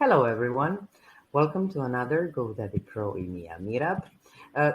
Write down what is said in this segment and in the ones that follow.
Hello, everyone. Welcome to another GoDaddy Pro EMEA Meetup.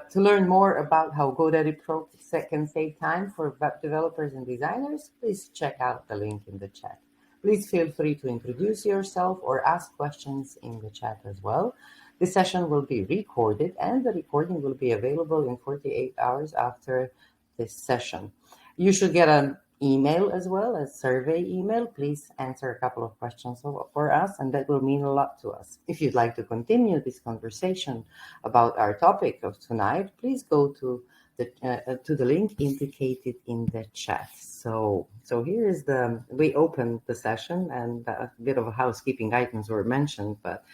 To learn more about how GoDaddy Pro can save time for web developers and designers, please check out the link in the chat. Please feel free to introduce yourself or ask questions in the chat as well. This session will be recorded, and the recording will be available in 48 hours after this session. You should get an email as well, a survey email. Please answer a couple of questions for us, and that will mean a lot to us. If you'd like to continue this conversation about our topic of tonight, please go to the link indicated in the chat. So here is we opened the session, and a bit of housekeeping items were mentioned, but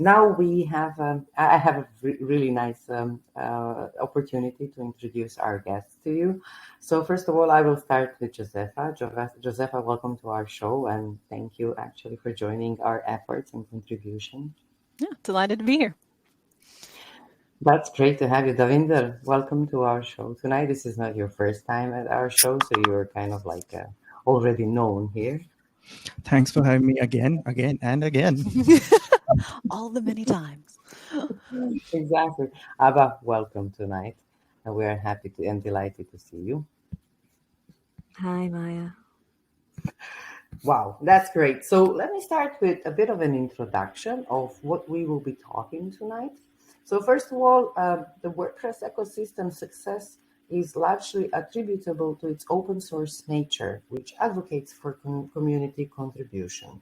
now I have a really nice opportunity to introduce our guests to you. So first of all, I will start with Josefa. Josefa, welcome to our show, and thank you actually for joining our efforts and contribution. Yeah, delighted to be here. That's great to have you. Davinder, welcome to our show tonight. This is not your first time at our show, so you're kind of like already known here. Thanks for having me again, and again. All the many times. Exactly. Abba, welcome tonight. And we are happy and delighted to see you. Hi, Maya. Wow, that's great. So let me start with a bit of an introduction of what we will be talking tonight. So first of all, the WordPress ecosystem success is largely attributable to its open source nature, which advocates for community contribution.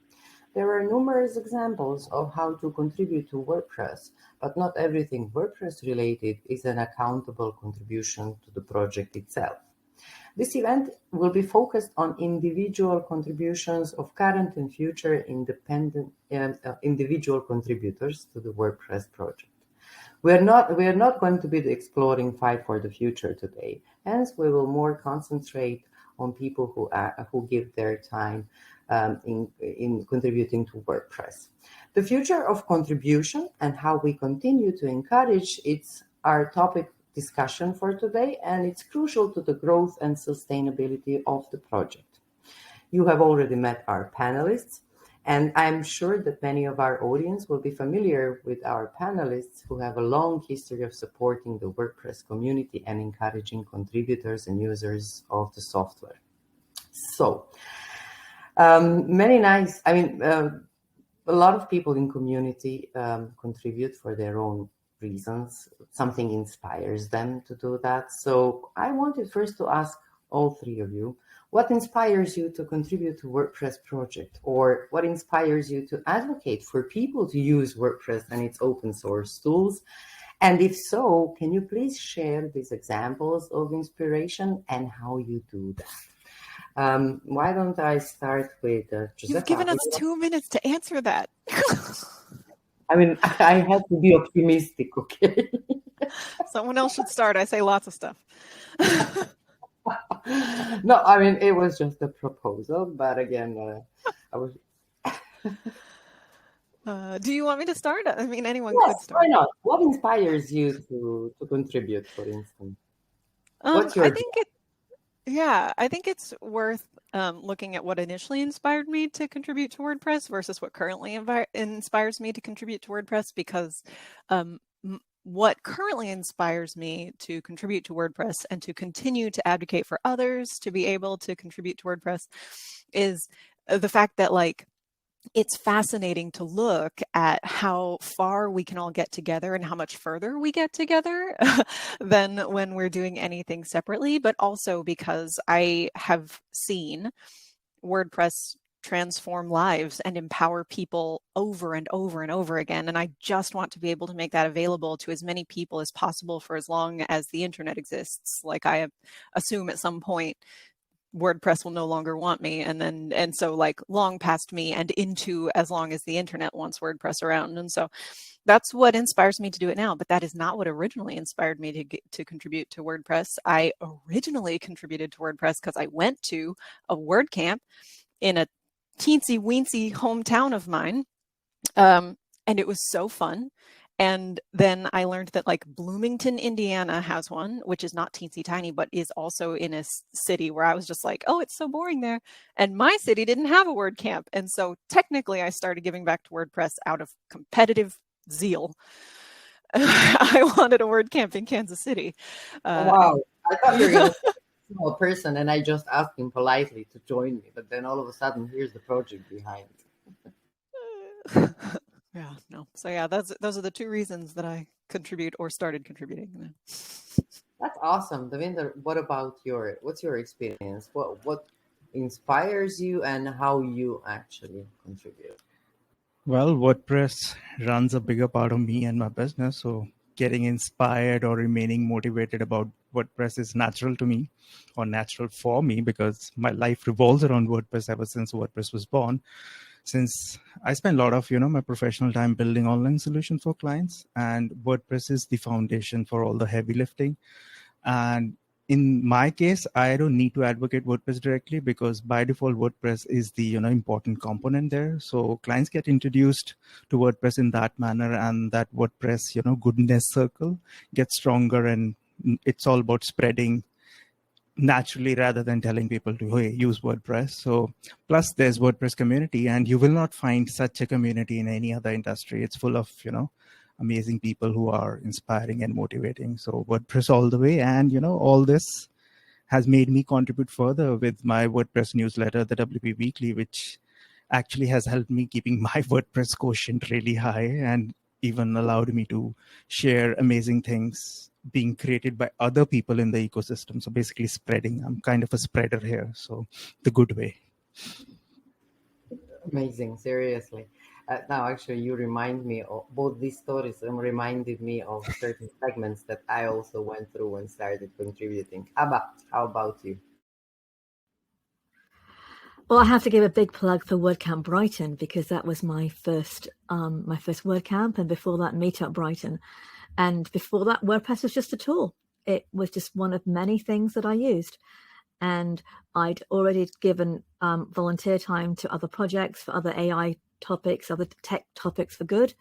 There are numerous examples of how to contribute to WordPress, but not everything WordPress related is an accountable contribution to the project itself. This event will be focused on individual contributions of current and future independent individual contributors to the WordPress project. We are not going to be the exploring fight for the future today. Hence, we will more concentrate on people who give their time in contributing to WordPress. The future of contribution and how we continue to encourage it's our topic discussion for today, and it's crucial to the growth and sustainability of the project. You have already met our panelists, and I'm sure that many of our audience will be familiar with our panelists who have a long history of supporting the WordPress community and encouraging contributors and users of the software. So, a lot of people in community contribute for their own reasons. Something inspires them to do that. So I wanted first to ask all three of you, what inspires you to contribute to WordPress project, or what inspires you to advocate for people to use WordPress and its open source tools? And if so, can you please share these examples of inspiration and how you do that? Why don't I start with Josefa? You've given us 2 minutes to answer that. I have to be optimistic, okay? Someone else should start. I say lots of stuff. No, it was just a proposal, but again, I was... Do you want me to start? Anyone could start. Why not? What inspires you to contribute, for instance? What's your... I think it's worth looking at what initially inspired me to contribute to WordPress versus what currently inspires me to contribute to WordPress, because what currently inspires me to contribute to WordPress and to continue to advocate for others to be able to contribute to WordPress is the fact that, it's fascinating to look at how far we can all get together and how much further we get together than when we're doing anything separately, but also because I have seen WordPress transform lives and empower people over and over and over again. And I just want to be able to make that available to as many people as possible for as long as the internet exists. I assume at some point WordPress will no longer want me, and so long past me and into as long as the internet wants WordPress around. And so that's what inspires me to do it now, but that is not what originally inspired me to contribute to WordPress. I originally contributed to WordPress because I went to a WordCamp in a teensy weensy hometown of mine, and it was so fun. And then I learned that like Bloomington, Indiana has one, which is not teensy tiny, but is also in a city where I was just like, oh, it's so boring there. And my city didn't have a WordCamp. And so technically I started giving back to WordPress out of competitive zeal. I wanted a WordCamp in Kansas City. Wow. I thought you were going to say a small person, and I just asked him politely to join me. But then all of a sudden, here's the project behind it. Yeah, no. So yeah, those are the two reasons that I contribute or started contributing. That's awesome. Devinder, what's your experience? What inspires you and how you actually contribute? Well, WordPress runs a bigger part of me and my business. So getting inspired or remaining motivated about WordPress is natural to me, or natural for me, because my life revolves around WordPress ever since WordPress was born. Since I spend a lot of, my professional time building online solutions for clients, and WordPress is the foundation for all the heavy lifting. And in my case, I don't need to advocate WordPress directly, because by default, WordPress is the important component there. So clients get introduced to WordPress in that manner, and that WordPress goodness circle gets stronger, and it's all about spreading naturally rather than telling people to, hey, use WordPress. So plus there's WordPress community, and you will not find such a community in any other industry. It's full of amazing people who are inspiring and motivating. So WordPress all the way. And all this has made me contribute further with my WordPress newsletter, the WP Weekly, which actually has helped me keeping my WordPress quotient really high, and even allowed me to share amazing things being created by other people in the ecosystem. So basically spreading. I'm kind of a spreader here. So the good way. Amazing, seriously. Now, actually, you remind me of both these stories reminded me of certain segments that I also went through when started contributing. Abba, how about you? Well, I have to give a big plug for WordCamp Brighton, because that was my first WordCamp, and before that, Meetup Brighton. And before that, WordPress was just a tool. It was just one of many things that I used. And I'd already given volunteer time to other projects for other AI topics, other tech topics for good,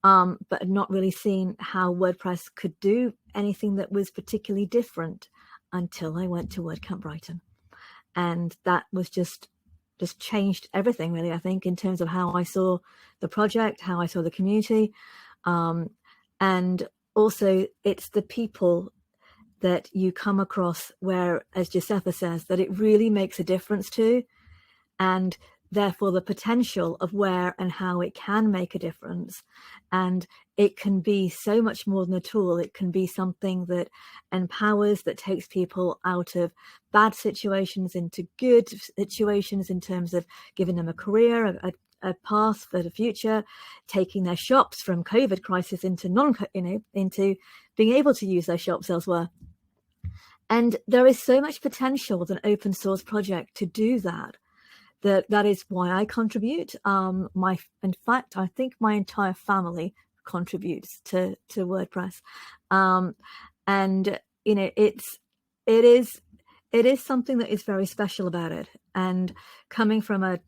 but had not really seen how WordPress could do anything that was particularly different until I went to WordCamp Brighton. And that was just changed everything, really, I think, in terms of how I saw the project, how I saw the community. And also, it's the people that you come across where, as Josepha says, that it really makes a difference to, and therefore the potential of where and how it can make a difference. And it can be so much more than a tool. It can be something that empowers, that takes people out of bad situations into good situations, in terms of giving them a career, a path for the future, taking their shops from COVID crisis into into being able to use their shops elsewhere. And there is so much potential with an open source project to do that. That is why I contribute. In fact, I think my entire family contributes to WordPress, and it is something that is very special about it. And coming from a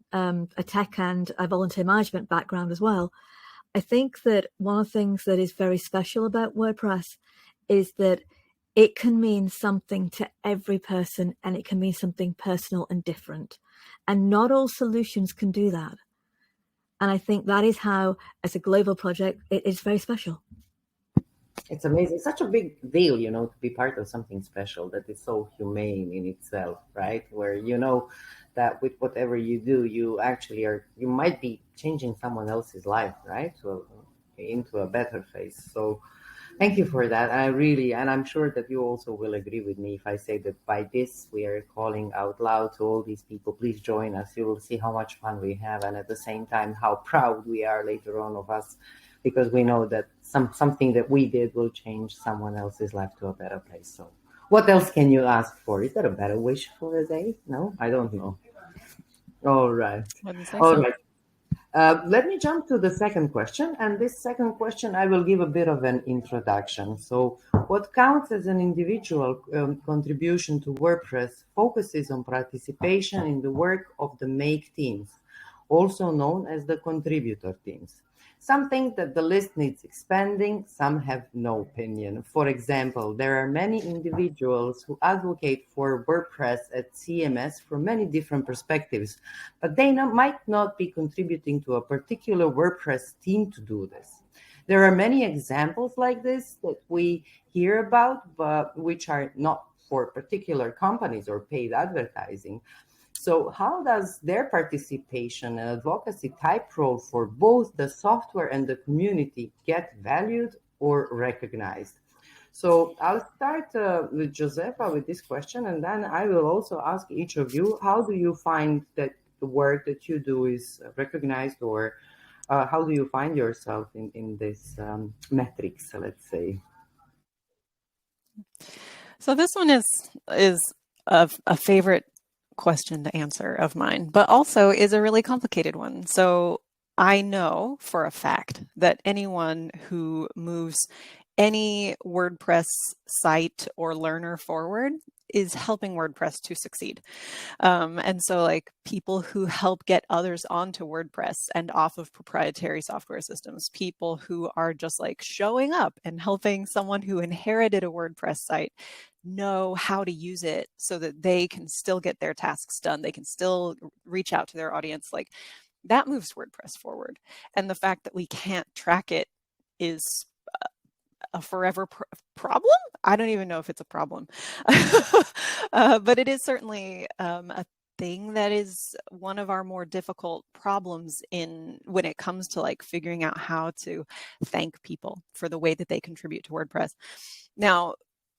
tech and a volunteer management background as well, I think that one of the things that is very special about WordPress is that it can mean something to every person, and it can mean something personal and different. And not all solutions can do that. And I think that is how, as a global project, it is very special. It's amazing. It's such a big deal, to be part of something special that is so humane in itself, right? Where that with whatever you do, you might be changing someone else's life, right? So into a better phase. So thank you for that. And I'm sure that you also will agree with me if I say that by this, we are calling out loud to all these people, please join us. You will see how much fun we have. And at the same time, how proud we are later on of us, because we know that something that we did will change someone else's life to a better place. So what else can you ask for? Is there a better wish for a day? No, I don't know. All right. All right. Let me jump to the second question. And this second question, I will give a bit of an introduction. So what counts as an individual contribution to WordPress focuses on participation in the work of the make teams. also known as the contributor teams. Some think that the list needs expanding, some have no opinion. For example, there are many individuals who advocate for WordPress at CMS from many different perspectives, but they might not be contributing to a particular WordPress team to do this. There are many examples like this that we hear about, but which are not for particular companies or paid advertising. So how does their participation and advocacy type role for both the software and the community get valued or recognized? So I'll start with Josefa with this question, and then I will also ask each of you, how do you find that the work that you do is recognized, or how do you find yourself in this metrics, let's say? So this one is a favorite question to answer of mine, but also is a really complicated one. So I know for a fact that anyone who moves any WordPress site or learner forward is helping WordPress to succeed. And so like people who help get others onto WordPress and off of proprietary software systems, people who are just like showing up and helping someone who inherited a WordPress site know how to use it so that they can still get their tasks done. They can still reach out to their audience. Like that moves WordPress forward. And the fact that we can't track it is a forever problem. I don't even know if it's a problem, but it is certainly a thing that is one of our more difficult problems when it comes to like figuring out how to thank people for the way that they contribute to WordPress. Now,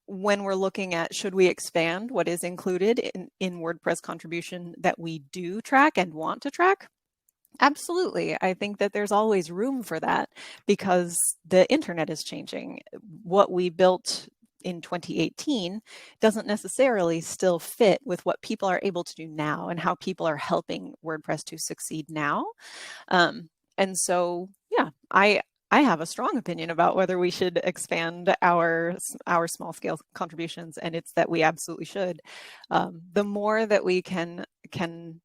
when we're looking at should we expand what is included in WordPress contribution that we do track and want to track, absolutely. I think that there's always room for that because the internet is changing. What we built in 2018 doesn't necessarily still fit with what people are able to do now and how people are helping WordPress to succeed now. And so, yeah, I have a strong opinion about whether we should expand our small scale contributions, and it's that we absolutely should. The more that we can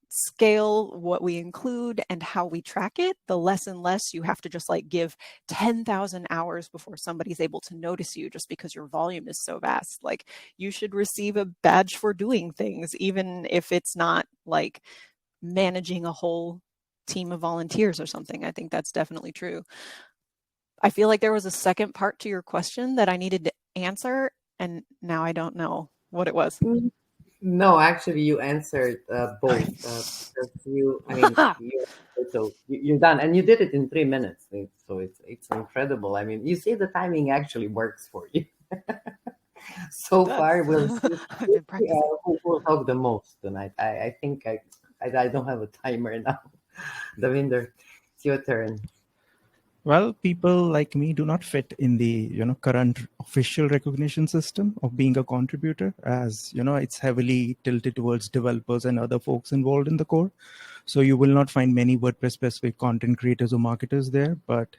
scale what we include and how we track it, the less and less you have to just like give 10,000 hours before somebody's able to notice you just because your volume is so vast. Like you should receive a badge for doing things, even if it's not like managing a whole team of volunteers or something. I think that's definitely true. I feel like there was a second part to your question that I needed to answer, and now I don't know what it was. No, actually, you answered both. You're done, and you did it in 3 minutes. So it's incredible. I mean, you see, the timing actually works for you. So far, we'll see I've been practicing. who will talk the most tonight. I think I don't have a timer now. Davinder, it's your turn. Well, people like me do not fit in the current official recognition system of being a contributor, as it's heavily tilted towards developers and other folks involved in the core. So you will not find many WordPress specific content creators or marketers there. But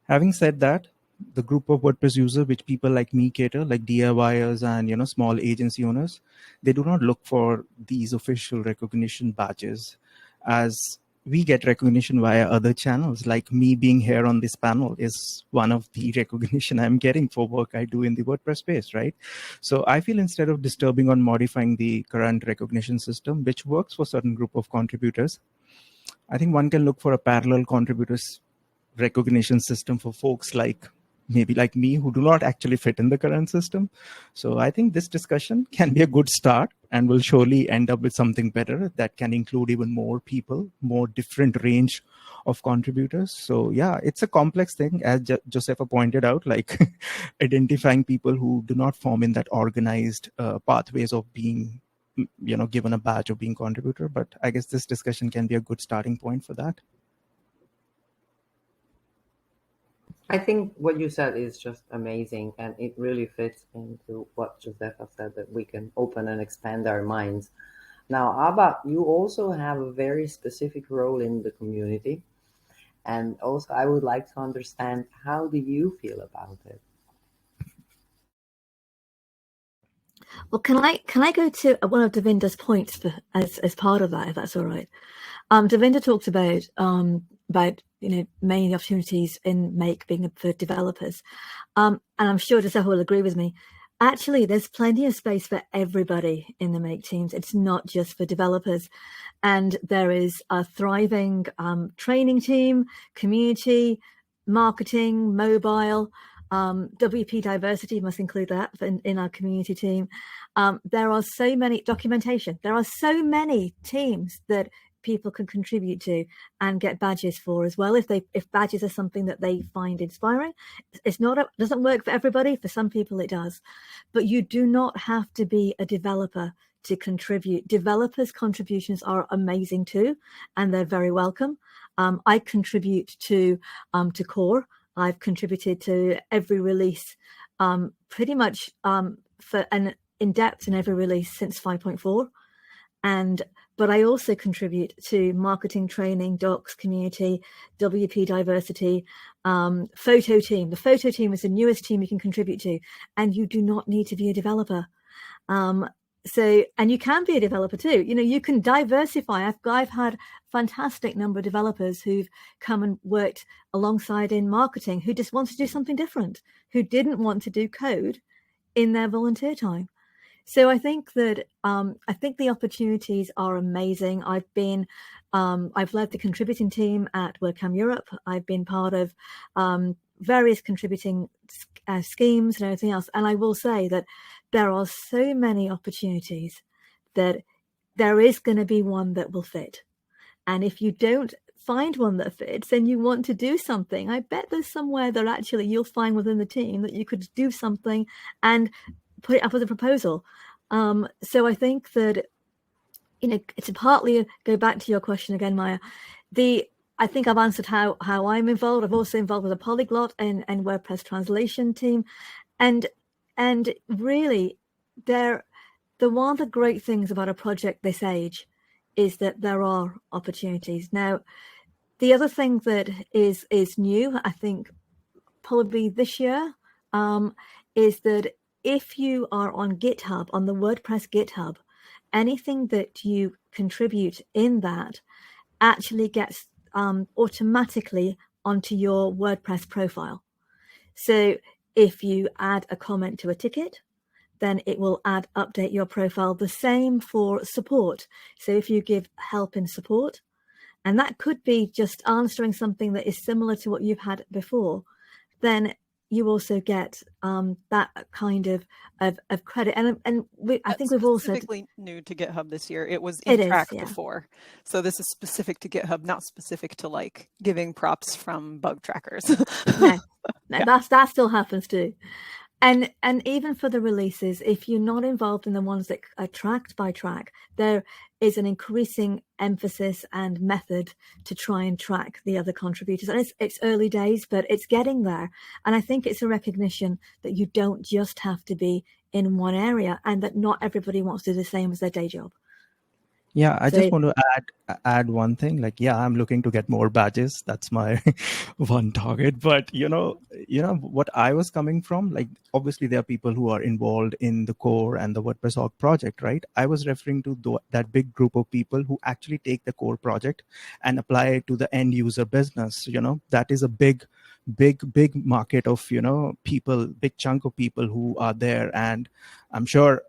having said that, the group of WordPress users, which people like me cater, like DIYers and small agency owners, they do not look for these official recognition badges, as we get recognition via other channels. Like me being here on this panel is one of the recognition I'm getting for work I do in the WordPress space, right? So I feel instead of disturbing or modifying the current recognition system, which works for certain group of contributors, I think one can look for a parallel contributors recognition system for folks maybe like me who do not actually fit in the current system. So I think this discussion can be a good start and will surely end up with something better that can include even more people, more different range of contributors. So yeah, it's a complex thing, as Josefa pointed out, like identifying people who do not form in that organized pathways of being given a badge of being contributor. But I guess this discussion can be a good starting point for that. I think what you said is just amazing, and it really fits into what Josefa said, that we can open and expand our minds. Now, Abba, you also have a very specific role in the community, and also I would like to understand, how do you feel about it? Well, can I go to one of Devinder's points as part of that, if that's all right? Devinder talked about many opportunities in Make being for developers, and I'm sure Giuseppe will agree with me. Actually, there's plenty of space for everybody in the Make teams. It's not just for developers, and there is a thriving training team, community, marketing, mobile. WP diversity must include that in our community team. There are so many documentation. There are so many teams that people can contribute to and get badges for as well. If badges are something that they find inspiring, doesn't work for everybody. For some people it does, but you do not have to be a developer to contribute. Developers' contributions are amazing too, and they're very welcome. I contribute to core. I've contributed to every release, pretty much in depth in every release since 5.4, but I also contribute to marketing, training, docs, community, WP diversity, photo team. The photo team is the newest team you can contribute to, and you do not need to be a developer. And you can be a developer too. You can diversify. I've had fantastic number of developers who've come and worked alongside in marketing who just want to do something different, who didn't want to do code in their volunteer time. So I think that the opportunities are amazing. I've led the contributing team at WordCamp Europe. I've been part of various contributing schemes and everything else. And I will say that there are so many opportunities that there is going to be one that will fit. And if you don't find one that fits and you want to do something, I bet there's somewhere that actually you'll find within the team that you could do something and put it up as a proposal. So I think that, it's partly go back to your question again, Maya. I think I've answered how I'm involved. I've also involved with a polyglot and WordPress translation team. And really, one of the great things about a project this age is that there are opportunities. Now, the other thing that is new, I think, probably this year, is that if you are on GitHub, on the WordPress GitHub, anything that you contribute in that actually gets automatically onto your WordPress profile. So if you add a comment to a ticket, then it will update your profile. The same for support. So if you give help in support, and that could be just answering something that is similar to what you've had before, then you also get that kind of credit. I think we've also specifically new to GitHub this year. It was in track before, so this is specific to GitHub, not specific to like giving props from bug trackers. No, that still happens too. And even for the releases, if you're not involved in the ones that are tracked by track, there is an increasing emphasis and method to try and track the other contributors. And it's early days, but it's getting there. And I think it's a recognition that you don't just have to be in one area and that not everybody wants to do the same as their day job. Yeah, I just want to add one thing. Like, yeah, I'm looking to get more badges. That's my one target. But you know what I was coming from. Like, obviously, there are people who are involved in the core and the WordPress org project, right? I was referring to that big group of people who actually take the core project and apply it to the end user business. That is a big market of people, big chunk of people who are there, and I'm sure.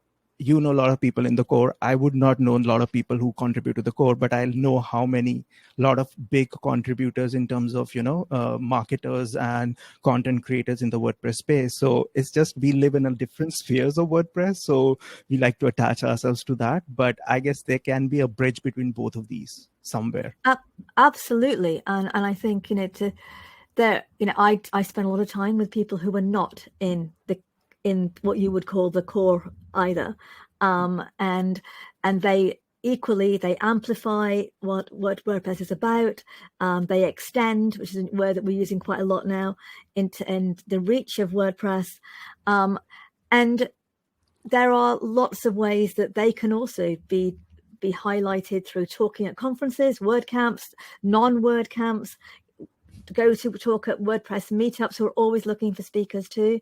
A lot of people in the core. I would not know a lot of people who contribute to the core, but I'll know lot of big contributors in terms of, marketers and content creators in the WordPress space. So it's just, we live in a different spheres of WordPress. So we like to attach ourselves to that, but I guess there can be a bridge between both of these somewhere. Absolutely. And I think, I spend a lot of time with people who are not in what you would call the core either, and they amplify what WordPress is about. They extend, which is a word that we're using quite a lot now, into the reach of WordPress, and there are lots of ways that they can also be highlighted through talking at conferences, WordCamps, non-WordCamps. Go to talk at WordPress meetups, who are always looking for speakers too.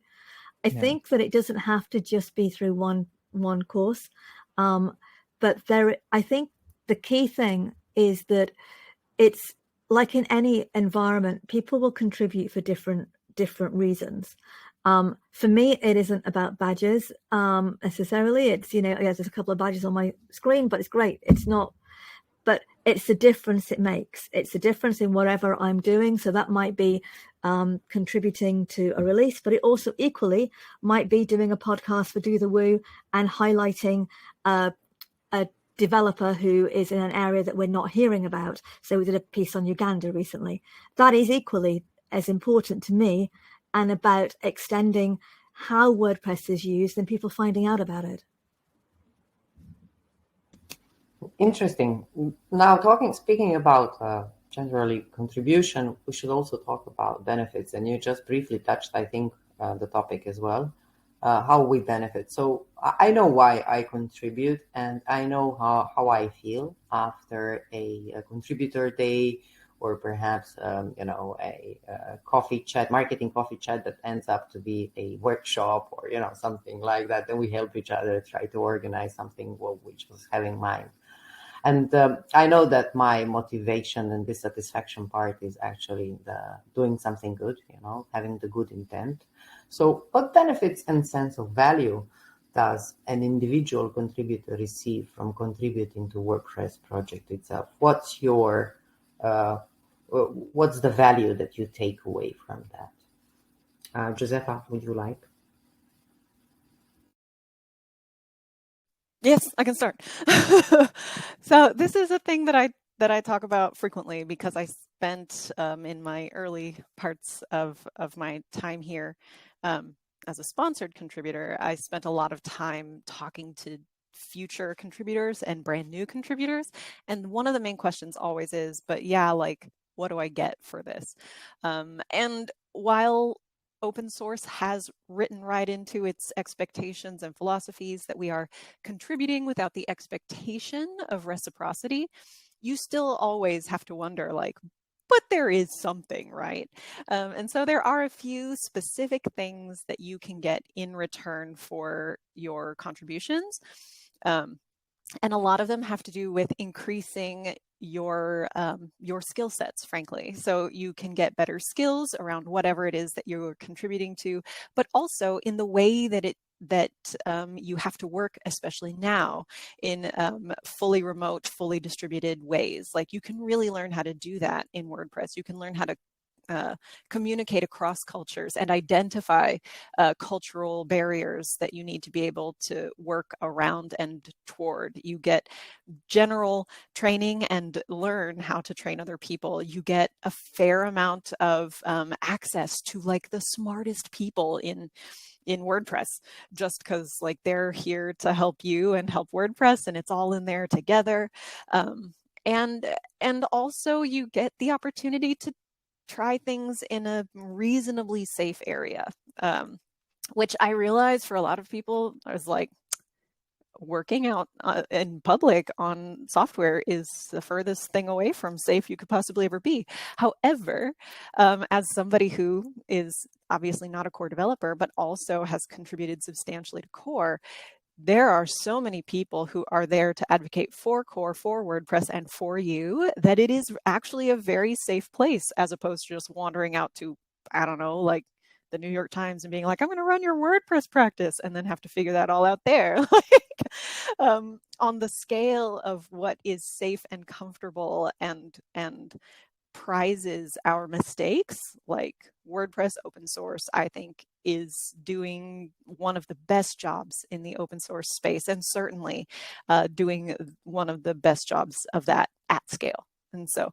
I think that it doesn't have to just be through one one course. But I think the key thing is that it's like in any environment, people will contribute for different reasons. For me, it isn't about badges necessarily. It's, there's a couple of badges on my screen, but it's great. It's not, but it's the difference it makes. It's the difference in whatever I'm doing. So that might be contributing to a release, but it also equally might be doing a podcast for Do the Woo and highlighting a developer who is in an area that we're not hearing about. So we did a piece on Uganda recently. That is equally as important to me and about extending how WordPress is used and people finding out about it. Interesting. Now, speaking about generally contribution, we should also talk about benefits. And you just briefly touched, I think, the topic as well. How we benefit. So I know why I contribute, and I know how I feel after a contributor day, or perhaps a coffee chat, marketing coffee chat that ends up to be a workshop, or something like that. Then we help each other try to organize something which was having mind. And I know that my motivation and dissatisfaction part is actually doing something good, having the good intent. So what benefits and sense of value does an individual contributor receive from contributing to WordPress project itself? What's the value that you take away from that? Josefa, would you like? Yes, I can start. So this is a thing that I talk about frequently because I spent in my early parts of my time here as a sponsored contributor, I spent a lot of time talking to future contributors and brand new contributors. And one of the main questions always is, but yeah, like, what do I get for this? And while open source has written right into its expectations and philosophies that we are contributing without the expectation of reciprocity, you still always have to wonder, like, but there is something, right? And so there are a few specific things that you can get in return for your contributions. And a lot of them have to do with increasing your skill sets, frankly. So you can get better skills around whatever it is that you're contributing to, but also in the way that you have to work, especially now in fully remote, fully distributed ways. Like, you can really learn how to do that in WordPress. You can learn how to communicate across cultures and identify cultural barriers that you need to be able to work around and toward. You get general training and learn how to train other people. You get a fair amount of access to like the smartest people in WordPress, just because like they're here to help you and help WordPress, and it's all in there together. And also you get the opportunity to try things in a reasonably safe area, which I realize for a lot of people is like, working out in public on software is the furthest thing away from safe you could possibly ever be. However, as somebody who is obviously not a core developer, but also has contributed substantially to core, there are so many people who are there to advocate for core, for WordPress, and for you, that it is actually a very safe place, as opposed to just wandering out to, I don't know, like the New York Times and being like, I'm going to run your WordPress practice, and then have to figure that all out there. On the scale of what is safe and comfortable and prizes our mistakes, like WordPress open source, I think is doing one of the best jobs in the open source space, and certainly doing one of the best jobs of that at scale. And so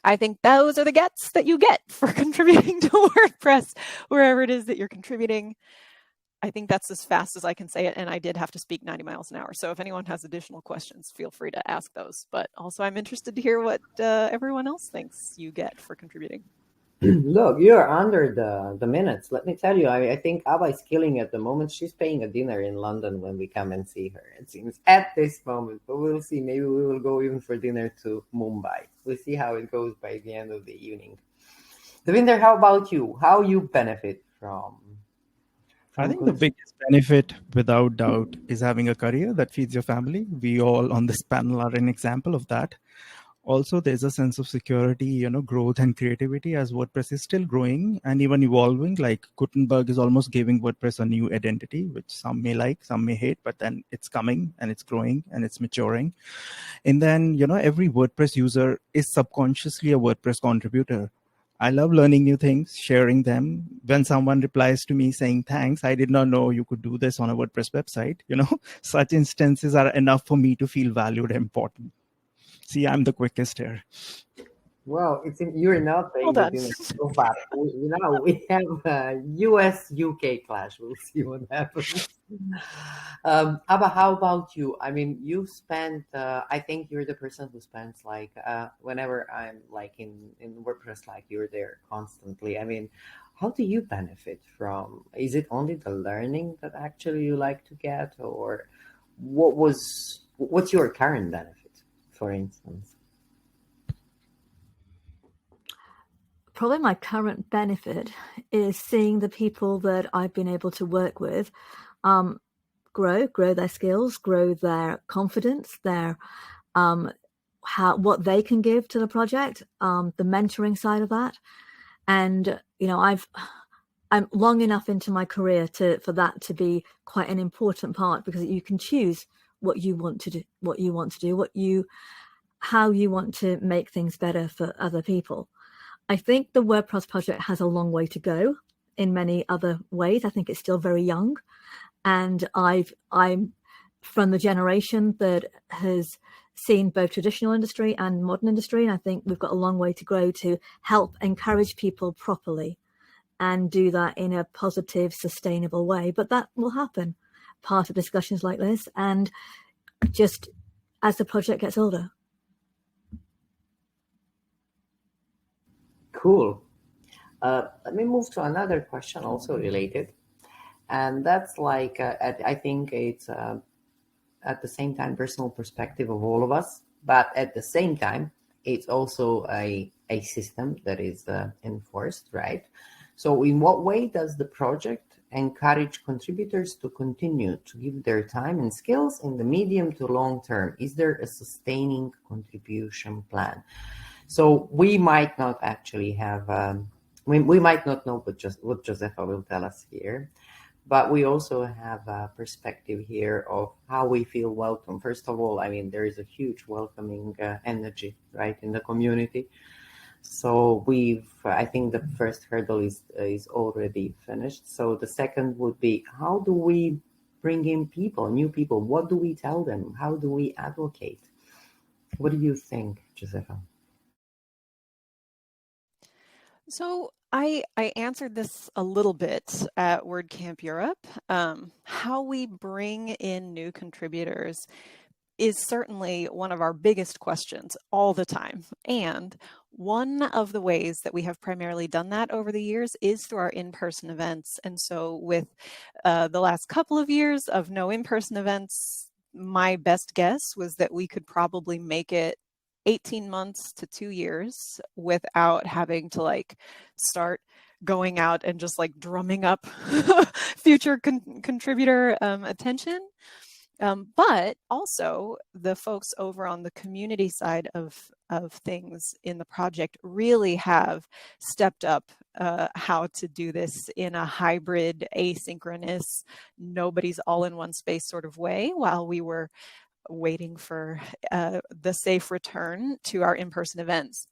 I think those are the gets that you get for contributing to WordPress, wherever it is that you're contributing. I think that's as fast as I can say it. And I did have to speak 90 miles an hour. So if anyone has additional questions, feel free to ask those. But also I'm interested to hear what everyone else thinks you get for contributing. Look, you're under the minutes. Let me tell you, I think Abba is killing at the moment. She's paying a dinner in London when we come and see her, it seems, at this moment. But we'll see. Maybe we will go even for dinner to Mumbai. We'll see how it goes by the end of the evening. Devinder, how about you? How you benefit from I think the biggest benefit, without doubt, is having a career that feeds your family. We all on this panel are an example of that. Also, there's a sense of security, growth and creativity as WordPress is still growing and even evolving. Like Gutenberg is almost giving WordPress a new identity, which some may like, some may hate, but then it's coming and it's growing and it's maturing. And then, every WordPress user is subconsciously a WordPress contributor. I love learning new things, sharing them. When someone replies to me saying, thanks, I did not know you could do this on a WordPress website, such instances are enough for me to feel valued and important. See, I'm the quickest here. Well, you're not saying that so fast. We have a US-UK clash. We'll see what happens. Abba, how about you? I mean, you spent, I think you're the person who spends like, whenever I'm like in WordPress, like you're there constantly. I mean, how do you benefit from, is it only the learning that actually you like to get, or what's your current benefit, for instance? Probably my current benefit is seeing the people that I've been able to work with grow their skills, grow their confidence, their what they can give to the project, the mentoring side of that. And I'm long enough into my career for that to be quite an important part, because you can choose what you want to do, how you want to make things better for other people. I think the WordPress project has a long way to go in many other ways. I think it's still very young, and I'm from the generation that has seen both traditional industry and modern industry, and I think we've got a long way to grow to help encourage people properly and do that in a positive, sustainable way. But that will happen, part of discussions like this, and just as the project gets older. Cool. Let me move to another question also related. And that's like, I think it's at the same time personal perspective of all of us, but at the same time, it's also a system that is enforced, right? So in what way does the project encourage contributors to continue to give their time and skills in the medium to long term? Is there a sustaining contribution plan? So we might not actually have, we might not know what Josefa will tell us here, but we also have a perspective here of how we feel welcome. First of all, I mean, there is a huge welcoming energy, right, in the community. So I think the first hurdle is already finished. So the second would be, how do we bring in people, new people? What do we tell them? How do we advocate? What do you think, Josefa? So I answered this a little bit at WordCamp Europe. How we bring in new contributors is certainly one of our biggest questions all the time. And one of the ways that we have primarily done that over the years is through our in-person events. And so with the last couple of years of no in-person events, my best guess was that we could probably make it 18 months to 2 years without having to like start going out and just like drumming up future contributor attention. But also the folks over on the community side of things in the project really have stepped up how to do this in a hybrid, asynchronous, nobody's all in one space sort of way, while we were waiting for the safe return to our in-person events.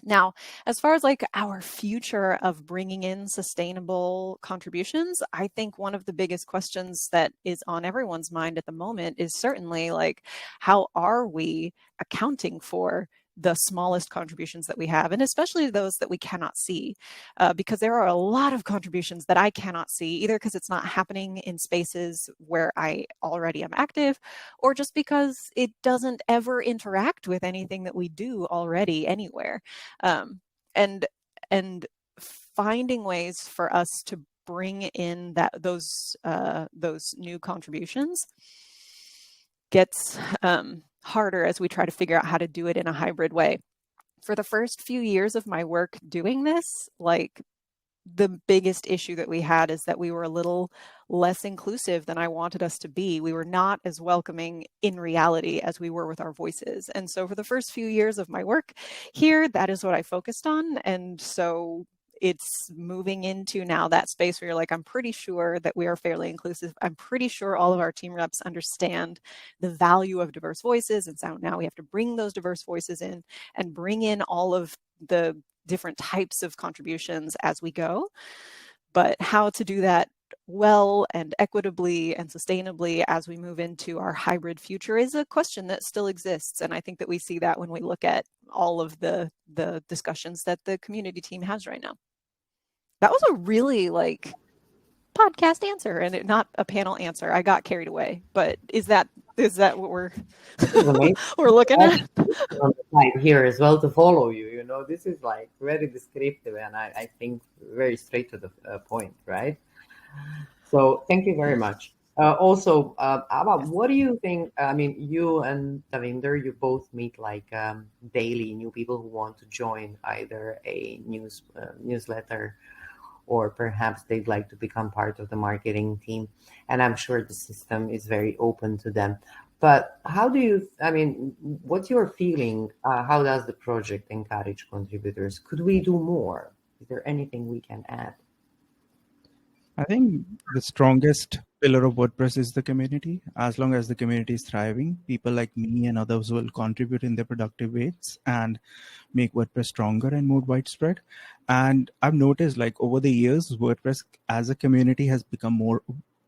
Now, as far as like our future of bringing in sustainable contributions, I think one of the biggest questions that is on everyone's mind at the moment is certainly like, how are we accounting for the smallest contributions that we have, and especially those that we cannot see, because there are a lot of contributions that I cannot see, either because it's not happening in spaces where I already am active, or just because it doesn't ever interact with anything that we do already anywhere. And finding ways for us to bring in those new contributions gets harder as we try to figure out how to do it in a hybrid way. For the first few years of my work doing this, like the biggest issue that we had is that we were a little less inclusive than I wanted us to be. We were not as welcoming in reality as we were with our voices. And so for the first few years of my work here, that is what I focused on. And so it's moving into now that space where you're like, I'm pretty sure that we are fairly inclusive. I'm pretty sure all of our team reps understand the value of diverse voices. And so now we have to bring those diverse voices in and bring in all of the different types of contributions as we go. But how to do that well and equitably and sustainably as we move into our hybrid future is a question that still exists. And I think that we see that when we look at all of the discussions that the community team has right now. That was a really like podcast answer and not a panel answer. I got carried away, but is that what we're we're looking at? On the side here as well to follow you. You know, this is like very descriptive and I think very straight to the point, right? So thank you very much. Also, Abba, what do you think? I mean, you and Davinder, you both meet like daily new people who want to join either a newsletter, or perhaps they'd like to become part of the marketing team. And I'm sure the system is very open to them. But how do you, I mean, what's your feeling? How does the project encourage contributors? Could we do more? Is there anything we can add? I think the strongest pillar of WordPress is the community. As long as the community is thriving, people like me and others will contribute in their productive ways and make WordPress stronger and more widespread. And I've noticed like over the years, WordPress as a community has become more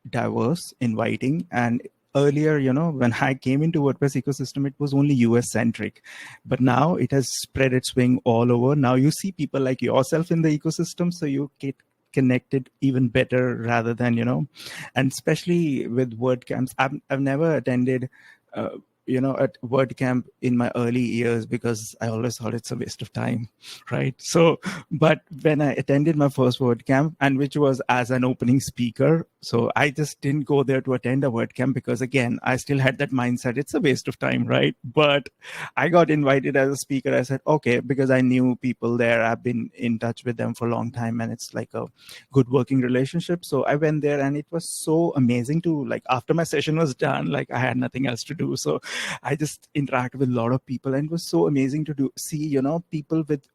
diverse, inviting. And earlier, you know, when I came into WordPress ecosystem, it was only US centric, but now it has spread its wing all over. Now you see people like yourself in the ecosystem, so you get connected even better rather than, you know, and especially with WordCamps. I've never attended, at WordCamp in my early years because I always thought it's a waste of time, right? So, but when I attended my first WordCamp, and which was as an opening speaker, so I just didn't go there to attend a WordCamp because again, I still had that mindset, it's a waste of time, right? But I got invited as a speaker. I said, okay, because I knew people there. I've been in touch with them for a long time and it's like a good working relationship. So I went there and it was so amazing to like, after my session was done, like I had nothing else to do. So I just interacted with a lot of people and it was so amazing to see, you know, people with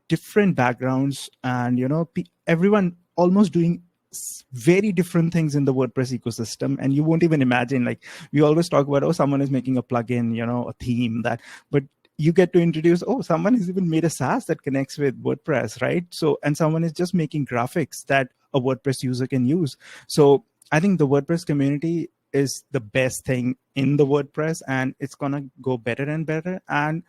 different backgrounds and, you know, everyone almost doing very different things in the WordPress ecosystem. And you won't even imagine, like we always talk about, oh, someone is making a plugin, you know, a theme but you get to introduce, oh, someone has even made a SaaS that connects with WordPress, right? So, and someone is just making graphics that a WordPress user can use. So I think the WordPress community is the best thing in the WordPress and it's going to go better and better. And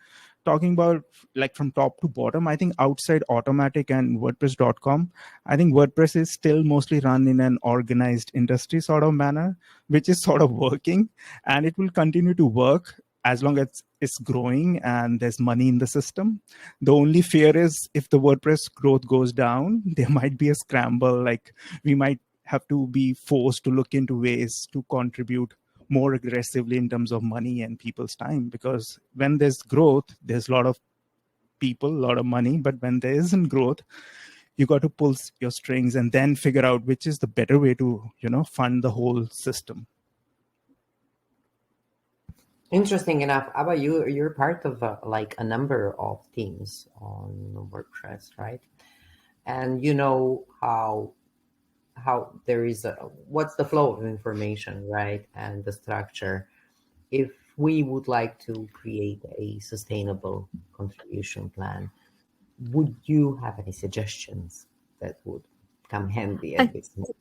talking about like from top to bottom, I think outside Automatic and WordPress.com, I think WordPress is still mostly run in an organized industry sort of manner, which is sort of working and it will continue to work as long as it's growing and there's money in the system. The only fear is if the WordPress growth goes down, there might be a scramble, like we might have to be forced to look into ways to contribute more aggressively in terms of money and people's time, because when there's growth, there's a lot of people, a lot of money, but when there isn't growth, you got to pull your strings and then figure out which is the better way to, you know, fund the whole system. Interesting enough, Abba, you're part of like a number of teams on WordPress, right? And you know how there is what's the flow of information, right? And the structure. If we would like to create a sustainable contribution plan, would you have any suggestions that would come handy at this moment?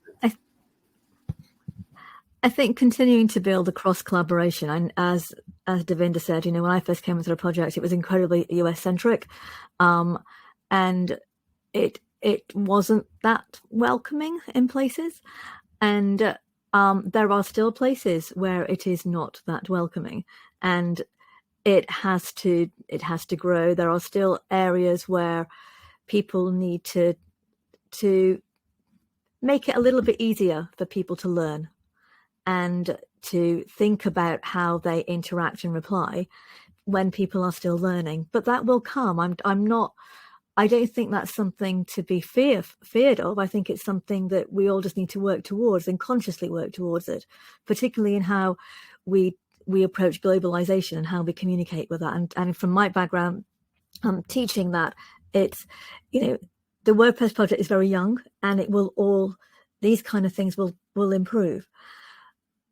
I think continuing to build a cross collaboration, and as Davinder said, you know, when I first came into the project, it was incredibly US centric, and it wasn't that welcoming in places, and there are still places where it is not that welcoming, and it has to grow. There are still areas where people need to make it a little bit easier for people to learn and to think about how they interact and reply when people are still learning. But that will come. I'm not I don't think that's something to be feared of. I think it's something that we all just need to work towards and consciously work towards it, particularly in how we approach globalization and how we communicate with that. And from my background, teaching that, it's, the WordPress project is very young, and it will these kind of things will improve.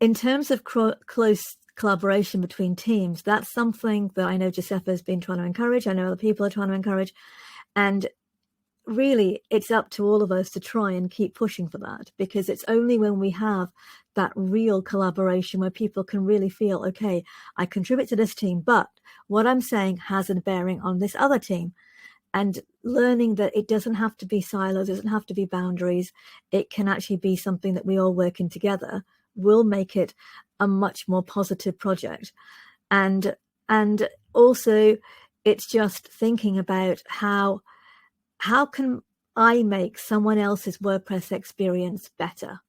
In terms of close collaboration between teams, that's something that I know Giuseppe has been trying to encourage. I know other people are trying to encourage. And really, it's up to all of us to try and keep pushing for that, because it's only when we have that real collaboration where people can really feel, okay, I contribute to this team, but what I'm saying has a bearing on this other team. And learning that it doesn't have to be silos, doesn't have to be boundaries. It can actually be something that we all working together will make it a much more positive project. And also, it's just thinking about how can I make someone else's WordPress experience better?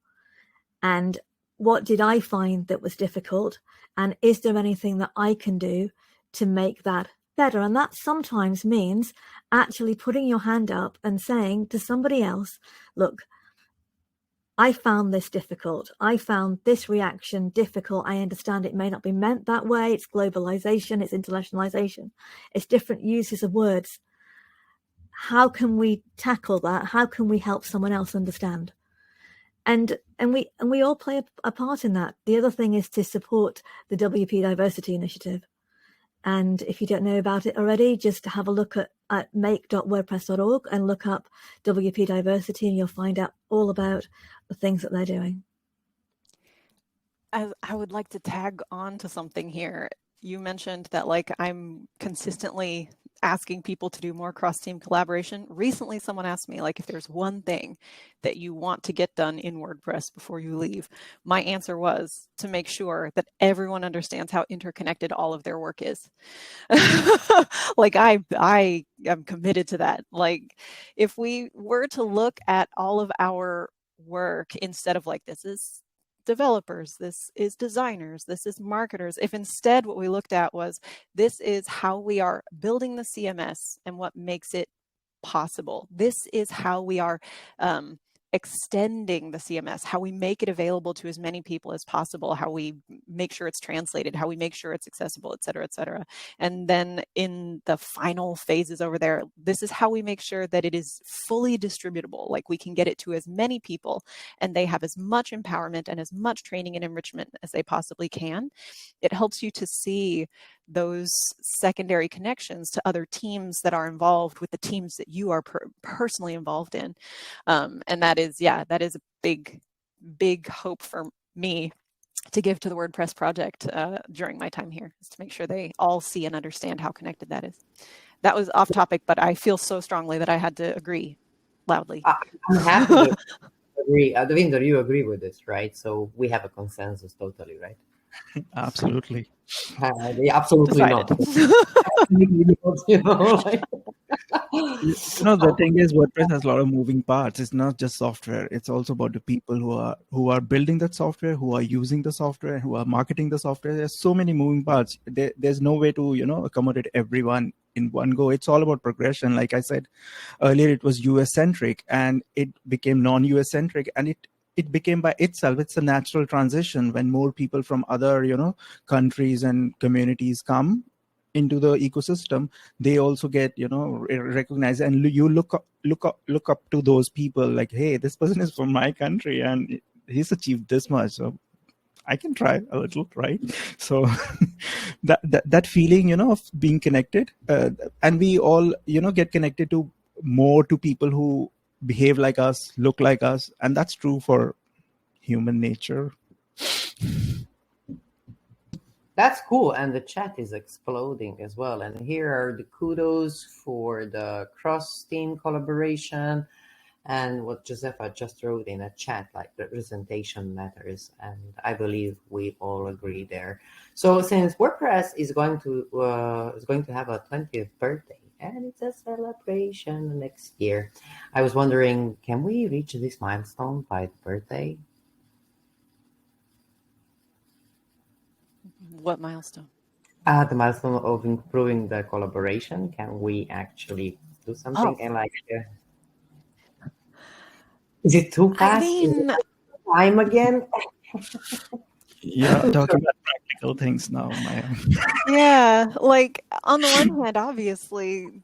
And what did I find that was difficult? And is there anything that I can do to make that better? And that sometimes means actually putting your hand up and saying to somebody else, look, I found this difficult. I found this reaction difficult. I understand it may not be meant that way. It's globalization, it's internationalization, it's different uses of words. How can we tackle that? How can we help someone else understand? And we all play a part in that. The other thing is to support the WP Diversity Initiative. And if you don't know about it already, just have a look at make.wordpress.org and look up WP Diversity, and you'll find out all about the things that they're doing. I would like to tag on to something here. You mentioned that, like, I'm consistently asking people to do more cross-team collaboration. Recently, someone asked me, like, if there's one thing that you want to get done in WordPress before you leave. My answer was to make sure that everyone understands how interconnected all of their work is. Like, I am committed to that. Like, if we were to look at all of our work instead of like, this is developers, this is designers, this is marketers, if instead what we looked at was, this is how we are building the CMS and what makes it possible. This is how we are extending the CMS, how we make it available to as many people as possible, how we make sure it's translated, how we make sure it's accessible, et cetera, et cetera. And then in the final phases over there, this is how we make sure that it is fully distributable, like we can get it to as many people and they have as much empowerment and as much training and enrichment as they possibly can. It helps you to see those secondary connections to other teams that are involved with the teams that you are personally involved in. And that is a big hope for me to give to the WordPress project during my time here, is to make sure they all see and understand how connected that is. That was off topic, but I feel so strongly that I had to agree loudly. I'm happy to agree. Devinder, you agree with this, right? So we have a consensus totally, right? Absolutely. Absolutely not. The thing is, WordPress has a lot of moving parts. It's not just software. It's also about the people who are building that software, who are using the software, who are marketing the software. There's so many moving parts. There's no way to accommodate everyone in one go. It's all about progression. Like I said earlier, it was US centric and it became non-US centric, and it became by itself. It's a natural transition when more people from other countries and communities come into the ecosystem. They also get recognized, and you look up to those people, like, hey, this person is from my country and he's achieved this much, so I can try a little, right? So that feeling of being connected, and we all get connected to people who behave like us, look like us, and that's true for human nature. That's cool, and the chat is exploding as well. And here are the kudos for the cross-team collaboration and what Josefa just wrote in a chat, like representation matters, and I believe we all agree there. So since WordPress is going to have a 20th birthday, and it's a celebration next year, I was wondering, can we reach this milestone by the birthday? What milestone? The milestone of improving the collaboration. Can we actually do something and like, is it too I fast? Is mean, it time again? Yeah, talking about practical things now, Maya. yeah, like on the one hand, obviously,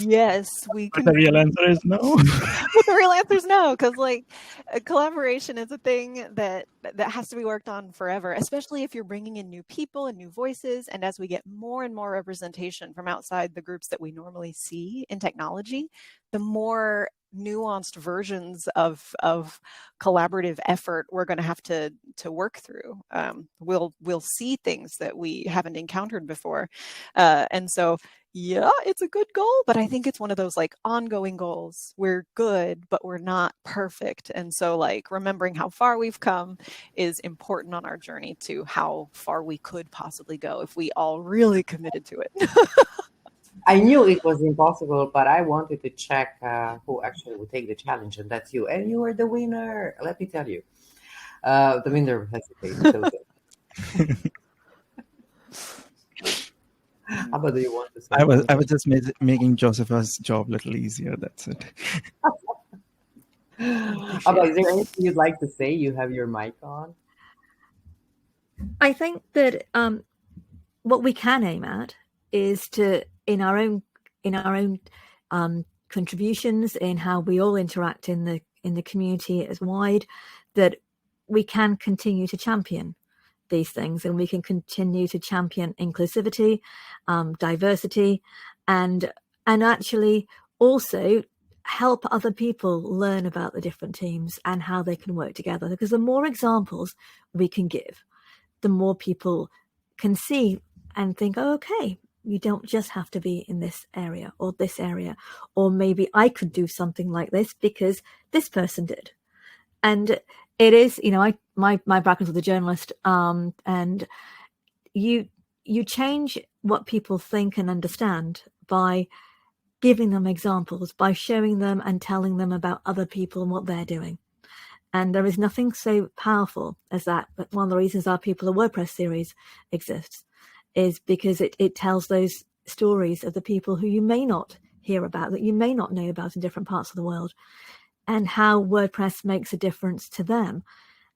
yes, we But can. the real answer is no. But the real answer is no, because like collaboration is a thing that has to be worked on forever, especially if you're bringing in new people and new voices. And as we get more and more representation from outside the groups that we normally see in technology, the more nuanced versions of collaborative effort we're going to have to work through. We'll see things that we haven't encountered before, and so yeah, it's a good goal, but I think it's one of those like ongoing goals. We're good, but we're not perfect, and so like remembering how far we've come is important on our journey to how far we could possibly go if we all really committed to it. I knew it was impossible, but I wanted to check who actually would take the challenge, and that's you. And you are the winner. Let me tell you, the winner hesitated. So how about do you want to say I was something? just making Josepha's job a little easier. That's it. How about, is there anything you'd like to say? You have your mic on. I think that what we can aim at is to, in our own contributions, in how we all interact in the community as wide, that we can continue to champion these things, and we can continue to champion inclusivity, diversity, and actually also help other people learn about the different teams and how they can work together. Because the more examples we can give, the more people can see and think, oh, okay, you don't just have to be in this area, or maybe I could do something like this because this person did. And it is, my background as a journalist, and you change what people think and understand by giving them examples, by showing them and telling them about other people and what they're doing. And there is nothing so powerful as that. But one of the reasons our People of WordPress series exists is because it tells those stories of the people who you may not hear about, that you may not know about in different parts of the world, and how WordPress makes a difference to them.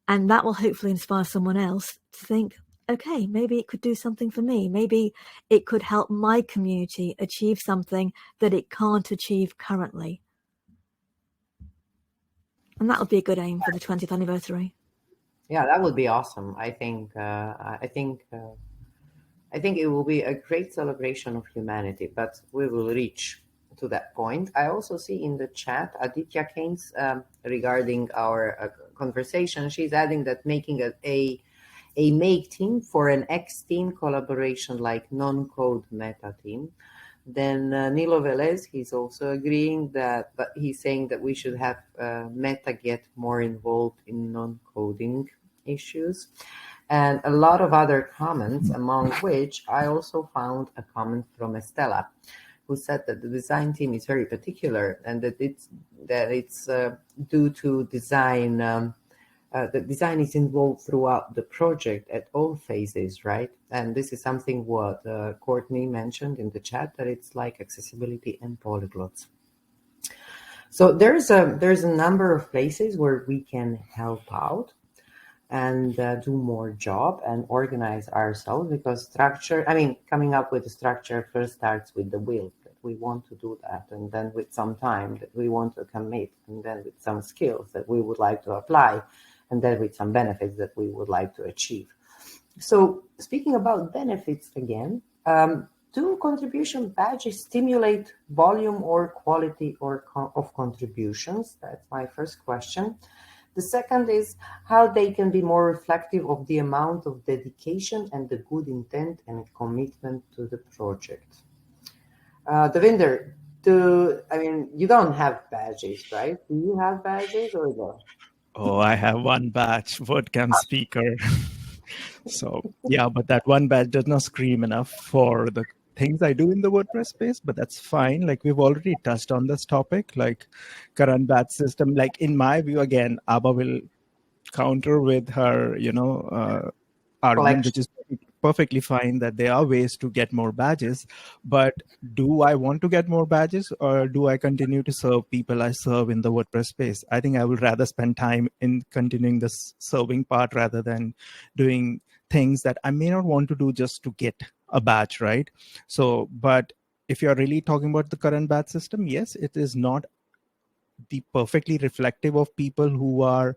And that will hopefully inspire someone else to think, okay, maybe it could do something for me. Maybe it could help my community achieve something that it can't achieve currently. And that would be a good aim for the 20th anniversary. Yeah, that would be awesome. I think it will be a great celebration of humanity, but we will reach to that point. I also see in the chat Aditya Keynes regarding our conversation. She's adding that making a make team for an X-team collaboration like non-code meta team. Then Nilo Velez, he's also agreeing that, but he's saying that we should have Meta get more involved in non-coding issues. And a lot of other comments, among which I also found a comment from Estella, who said that the design team is very particular and that it's due to design. The design is involved throughout the project at all phases, right? And this is something what Courtney mentioned in the chat, that it's like accessibility and polyglots. So there's a number of places where we can help out and do more job and organize ourselves, because coming up with a structure first starts with the will that we want to do that, and then with some time that we want to commit, and then with some skills that we would like to apply, and then with some benefits that we would like to achieve. So speaking about benefits again, do contribution badges stimulate volume or quality of contributions? That's my first question. The second is how they can be more reflective of the amount of dedication and the good intent and commitment to the project. Devinder, you don't have badges, right? Do you have badges or no? Oh, I have one badge, WordCamp speaker. So yeah, but that one badge does not scream enough for the things I do in the WordPress space, but that's fine. Like we've already touched on this topic, like current badge system. Like in my view, again, Abba will counter with her, argument, which is perfectly fine that there are ways to get more badges, but do I want to get more badges, or do I continue to serve people I serve in the WordPress space? I think I would rather spend time in continuing this serving part rather than doing things that I may not want to do just to get a badge, right? So, but if you're really talking about the current badge system, yes, it is not the perfectly reflective of people who are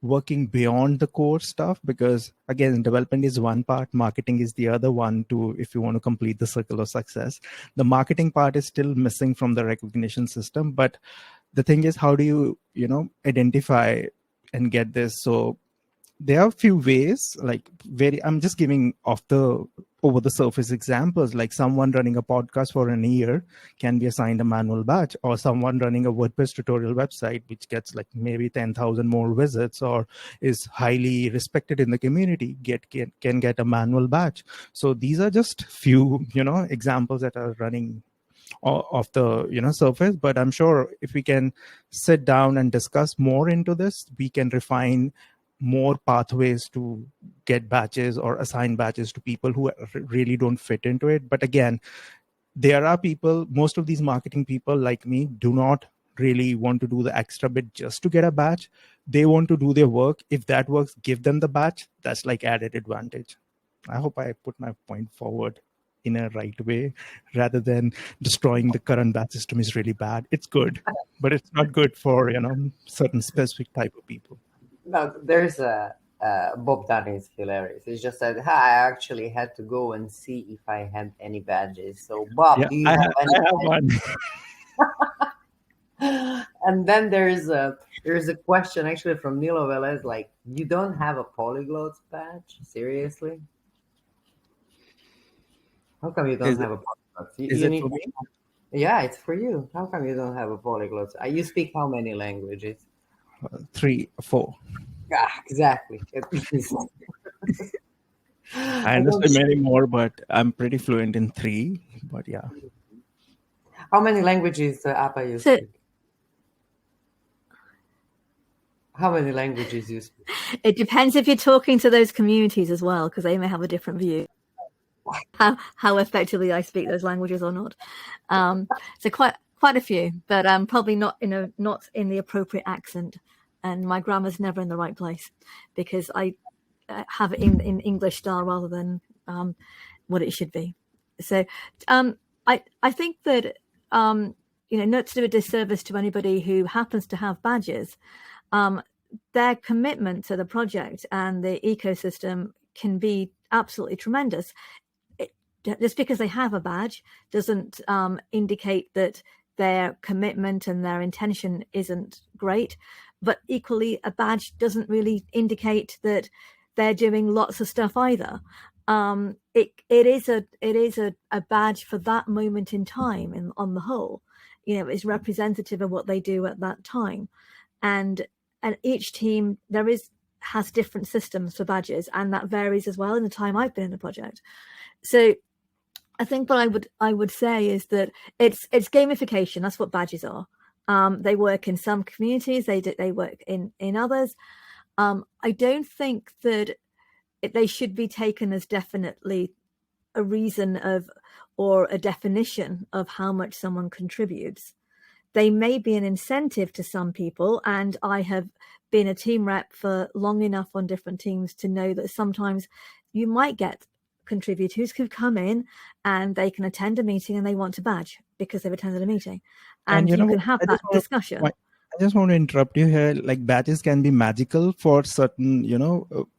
working beyond the core stuff, because again, development is one part, marketing is the other one too, if you want to complete the circle of success. The marketing part is still missing from the recognition system, but the thing is, how do you identify and get this? So there are a few ways, like I'm just giving over the surface examples, like someone running a podcast for a year can be assigned a manual badge, or someone running a WordPress tutorial website, which gets like maybe 10,000 more visits or is highly respected in the community, can get a manual badge. So these are just few, examples that are running of the surface, but I'm sure if we can sit down and discuss more into this, we can refine more pathways to get badges or assign badges to people who really don't fit into it. But again, there are people, most of these marketing people like me do not really want to do the extra bit just to get a badge. They want to do their work. If that works, give them the badge. That's like added advantage. I hope I put my point forward in a right way, rather than destroying the current badge system is really bad. It's good, but it's not good for certain specific type of people. No, there's Bob Dunn is hilarious. He just said, "Hi, I actually had to go and see if I had any badges." So, Bob, do you have any? I have one. And then there's a question actually from Nilo Velez, like, you don't have a polyglot badge? Seriously? How come you don't have a polyglot? Is it for me? Yeah, it's for you. How come you don't have a polyglot? You speak how many languages? 3, 4. Yeah, exactly. I understand many more, but I'm pretty fluent in 3. But yeah. How many languages, Appa, you speak? How many languages you speak? It depends if you're talking to those communities as well, because they may have a different view how effectively I speak those languages or not. So quite a few, but probably not not in the appropriate accent, and my grammar's never in the right place because I have it in English style rather than what it should be. So I think that not to do a disservice to anybody who happens to have badges. Their commitment to the project and the ecosystem can be absolutely tremendous. Just because they have a badge doesn't indicate that their commitment and their intention isn't great. But equally, a badge doesn't really indicate that they're doing lots of stuff either. It is a badge for that moment in time. On the whole, is representative of what they do at that time, and each team has different systems for badges, and that varies as well in the time I've been in the project. So I think what I would say is that it's gamification. That's what badges are. They work in some communities. They work in others. I don't think that they should be taken as definitely a reason or a definition of how much someone contributes. They may be an incentive to some people, and I have been a team rep for long enough on different teams to know that sometimes you might get contributors who come in and they can attend a meeting and they want a badge because they've attended a meeting, and you can have that discussion. I just want to interrupt you here. Like, badges can be magical for certain,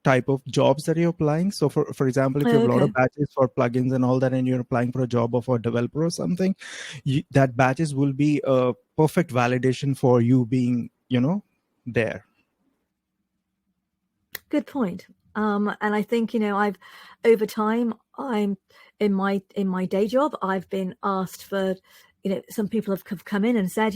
type of jobs that you're applying. So for example, if you have a lot of badges for plugins and all that, and you're applying for a job of a developer or something, that badges will be a perfect validation for you being, there. Good point. And I think, I've over time, I'm in my day job, I've been asked for, some people have come in and said,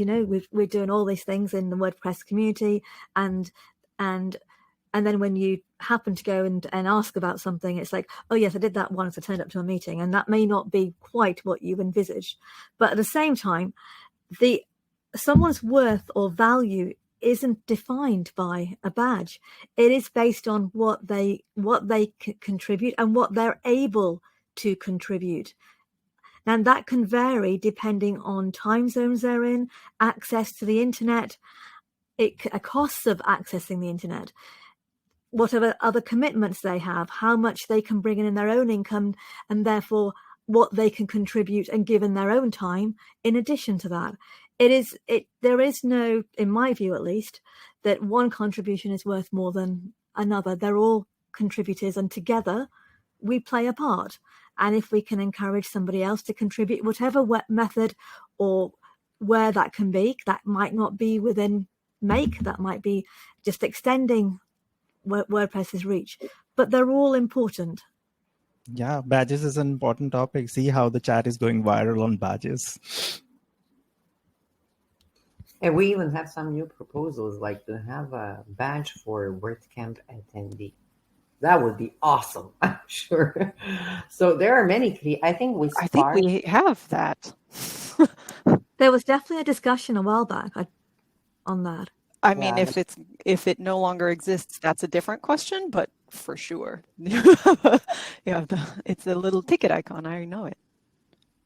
we're doing all these things in the WordPress community, and then when you happen to go and ask about something, it's like, oh yes, I did that once, I turned up to a meeting, and that may not be quite what you envisaged. But at the same time, someone's worth or value isn't defined by a badge. It is based on what they contribute and what they're able to contribute. And that can vary depending on time zones they're in, access to the internet, costs of accessing the internet, whatever other commitments they have, how much they can bring in their own income, and therefore what they can contribute and give in their own time in addition to that. There is no, in my view at least, that one contribution is worth more than another. They're all contributors, and together we play a part. And if we can encourage somebody else to contribute, whatever method or where that can be, that might not be within Make, that might be just extending WordPress's reach, but they're all important. Yeah, badges is an important topic. See how the chat is going viral on badges. And we even have some new proposals, like to have a badge for WordCamp attendee. That would be awesome, I'm sure. So there are many. I think we have that. There was definitely a discussion a while back on that. I mean, if it no longer exists, that's a different question, but for sure. Yeah, it's a little ticket icon. I know it.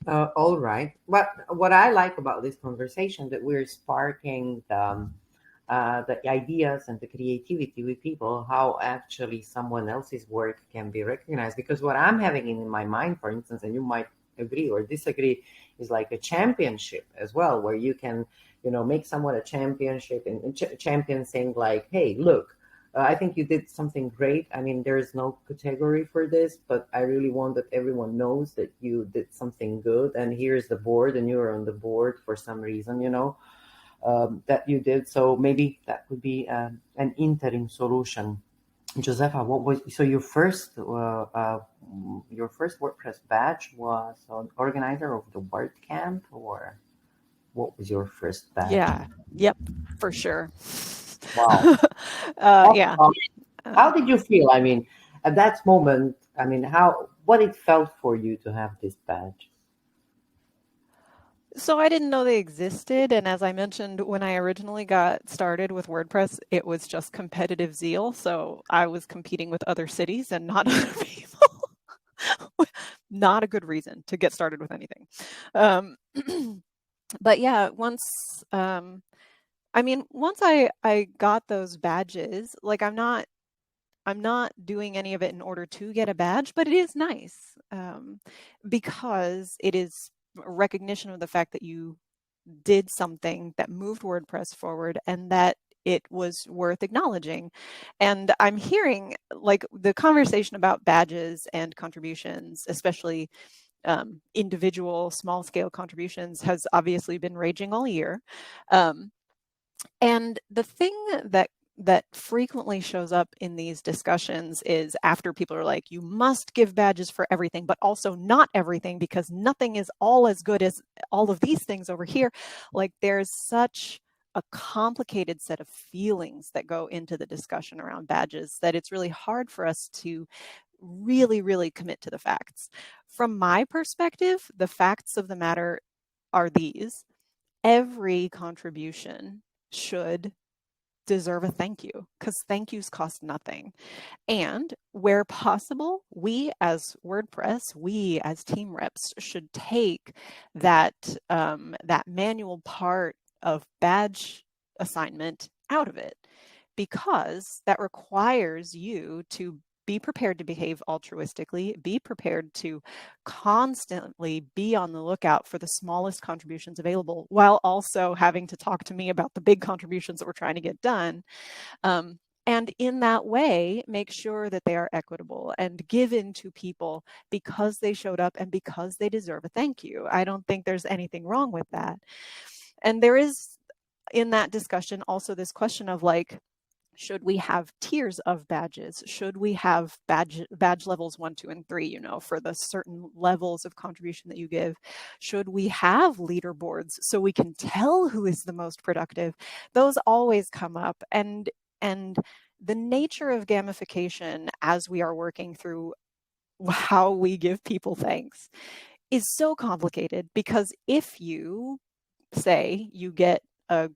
All right. But what I like about this conversation, that we're sparking the ideas and the creativity with people, how actually someone else's work can be recognized. Because what I'm having in my mind, for instance, and you might agree or disagree, is like a championship as well, where you can, make someone a championship and champion saying like, hey, look, I think you did something great. I mean, there is no category for this, but I really want that everyone knows that you did something good. And here's the board, and you're on the board for some reason, that you did. So maybe that would be an interim solution. Josefa, so your first WordPress badge was an organizer of the WordCamp, or what was your first badge? Yeah. Yep. For sure. Wow. Yeah. How did you feel? I mean, at that moment, what it felt for you to have this badge? So I didn't know they existed. And as I mentioned, when I originally got started with WordPress, it was just competitive zeal. So I was competing with other cities and not other people. Not a good reason to get started with anything. But yeah, once I got those badges, like I'm not doing any of it in order to get a badge, but it is nice because it is recognition of the fact that you did something that moved WordPress forward and that it was worth acknowledging. And I'm hearing like the conversation about badges and contributions, especially individual small scale contributions, has obviously been raging all year. And the thing that frequently shows up in these discussions is after people are like, you must give badges for everything, but also not everything, because nothing is all as good as all of these things over here. Like there's such a complicated set of feelings that go into the discussion around badges that it's really hard for us to really, really commit to the facts. From my perspective, the facts of the matter are these: every contribution should deserve a thank you, because thank yous cost nothing. And where possible, we as WordPress, we as team reps should take that that manual part of badge assignment out of it, because that requires you to be prepared to behave altruistically, be prepared to constantly be on the lookout for the smallest contributions available, while also having to talk to me about the big contributions that we're trying to get done. And in that way, make sure that they are equitable and given to people because they showed up and because they deserve a thank you. I don't think there's anything wrong with that. And there is, in that discussion, also this question of like, should we have tiers of badges? Should we have badge levels 1, 2, and 3, for the certain levels of contribution that you give? Should we have leaderboards so we can tell who is the most productive? Those always come up. And the nature of gamification as we are working through how we give people thanks is so complicated, because if you say you get a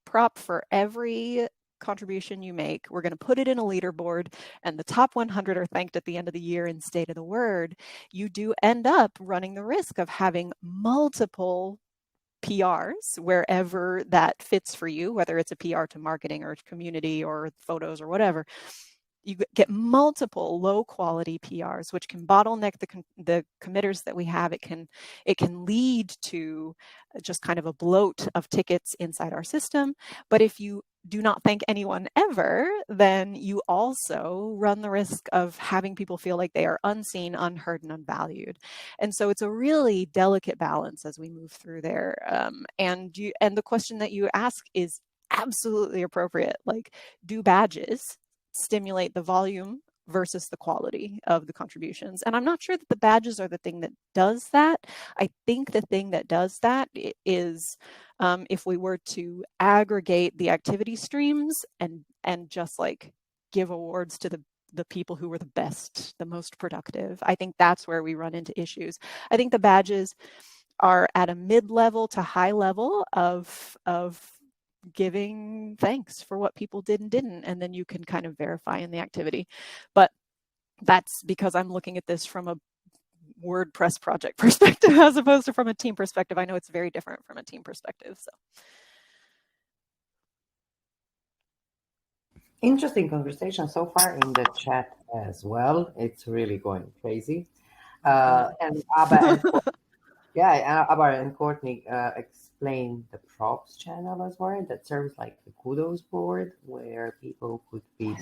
prop for every contribution you make. We're going to put it in a leaderboard, and the top 100 are thanked at the end of the year in State of the Word. You do end up running the risk of having multiple PRs wherever that fits for you, whether it's a PR to marketing or community or photos or whatever. You get multiple low quality PRs, which can bottleneck the committers that we have. It can lead to just kind of a bloat of tickets inside our system. But if you do not thank anyone ever, then you also run the risk of having people feel like they are unseen, unheard, and unvalued. And so it's a really delicate balance as we move through there. And the question that you ask is absolutely appropriate. Like, do badges stimulate the volume versus the quality of the contributions? And I'm not sure that the badges are the thing that does that. I think the thing that does that is if we were to aggregate the activity streams and just like give awards to the people who were the best, the most productive. I think that's where we run into issues. I think the badges are at a mid-level to high level of giving thanks for what people did and didn't, and then you can kind of verify in the activity. But that's because I'm looking at this from a WordPress project perspective as opposed to from a team perspective. I know it's very different from a team perspective. So Interesting conversation so far in the chat as well. It's really going crazy. And Abba and Abba and Courtney explained the props channel as well. That serves like the kudos board where people could be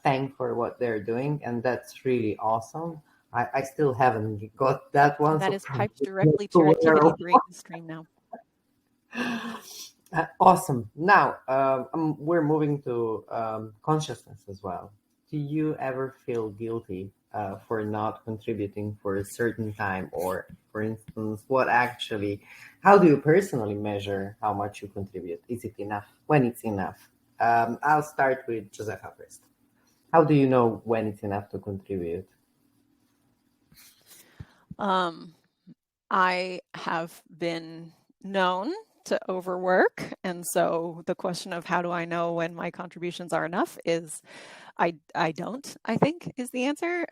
thanked for what they're doing, and that's really awesome. I still haven't got that one. And that so is piped directly to your activity stream now. Awesome. Now, we're moving to consciousness as well. Do you ever feel guilty for not contributing for a certain time? Or, for instance, how do you personally measure how much you contribute? Is it enough? When it's enough? I'll start with Josefa first. How do you know when it's enough to contribute? I have been known to overwork, and so the question of how do I know when my contributions are enough is I don't, I think, is the answer.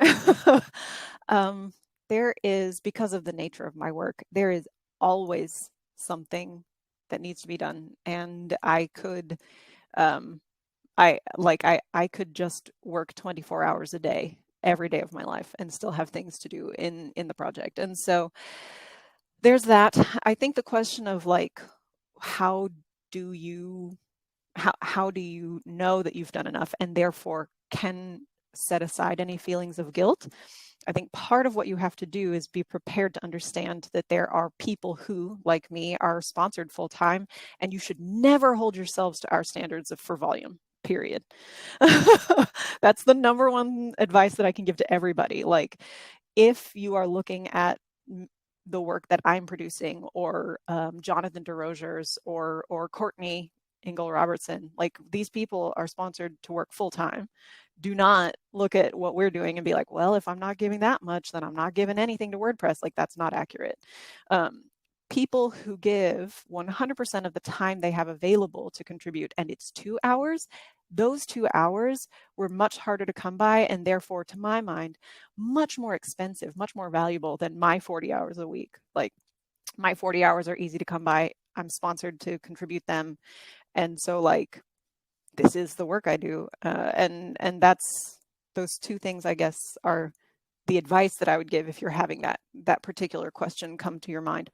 There is, because of the nature of my work, there is always something that needs to be done, and I could I could just work 24 hours a day every day of my life and still have things to do in the project. And so there's that. I think the question of like, how do you know that you've done enough and therefore can set aside any feelings of guilt? I think part of what you have to do is be prepared to understand that there are people who, like me, are sponsored full time, and you should never hold yourselves to our standards for volume. Period. That's the number one advice that I can give to everybody. Like, if you are looking at the work that I'm producing, or Jonathan DeRogers or Courtney Ingle Robertson, like, these people are sponsored to work full time. Do not look at what we're doing and be like, well, if I'm not giving that much, then I'm not giving anything to WordPress. Like, that's not accurate. People who give 100% of the time they have available to contribute, and it's 2 hours, those 2 hours were much harder to come by, and therefore, to my mind, much more expensive, much more valuable than my 40 hours a week. Like, my 40 hours are easy to come by. I'm sponsored to contribute them. And so, like, this is the work I do. And that's, those two things, I guess, are the advice that I would give if you're having that particular question come to your mind.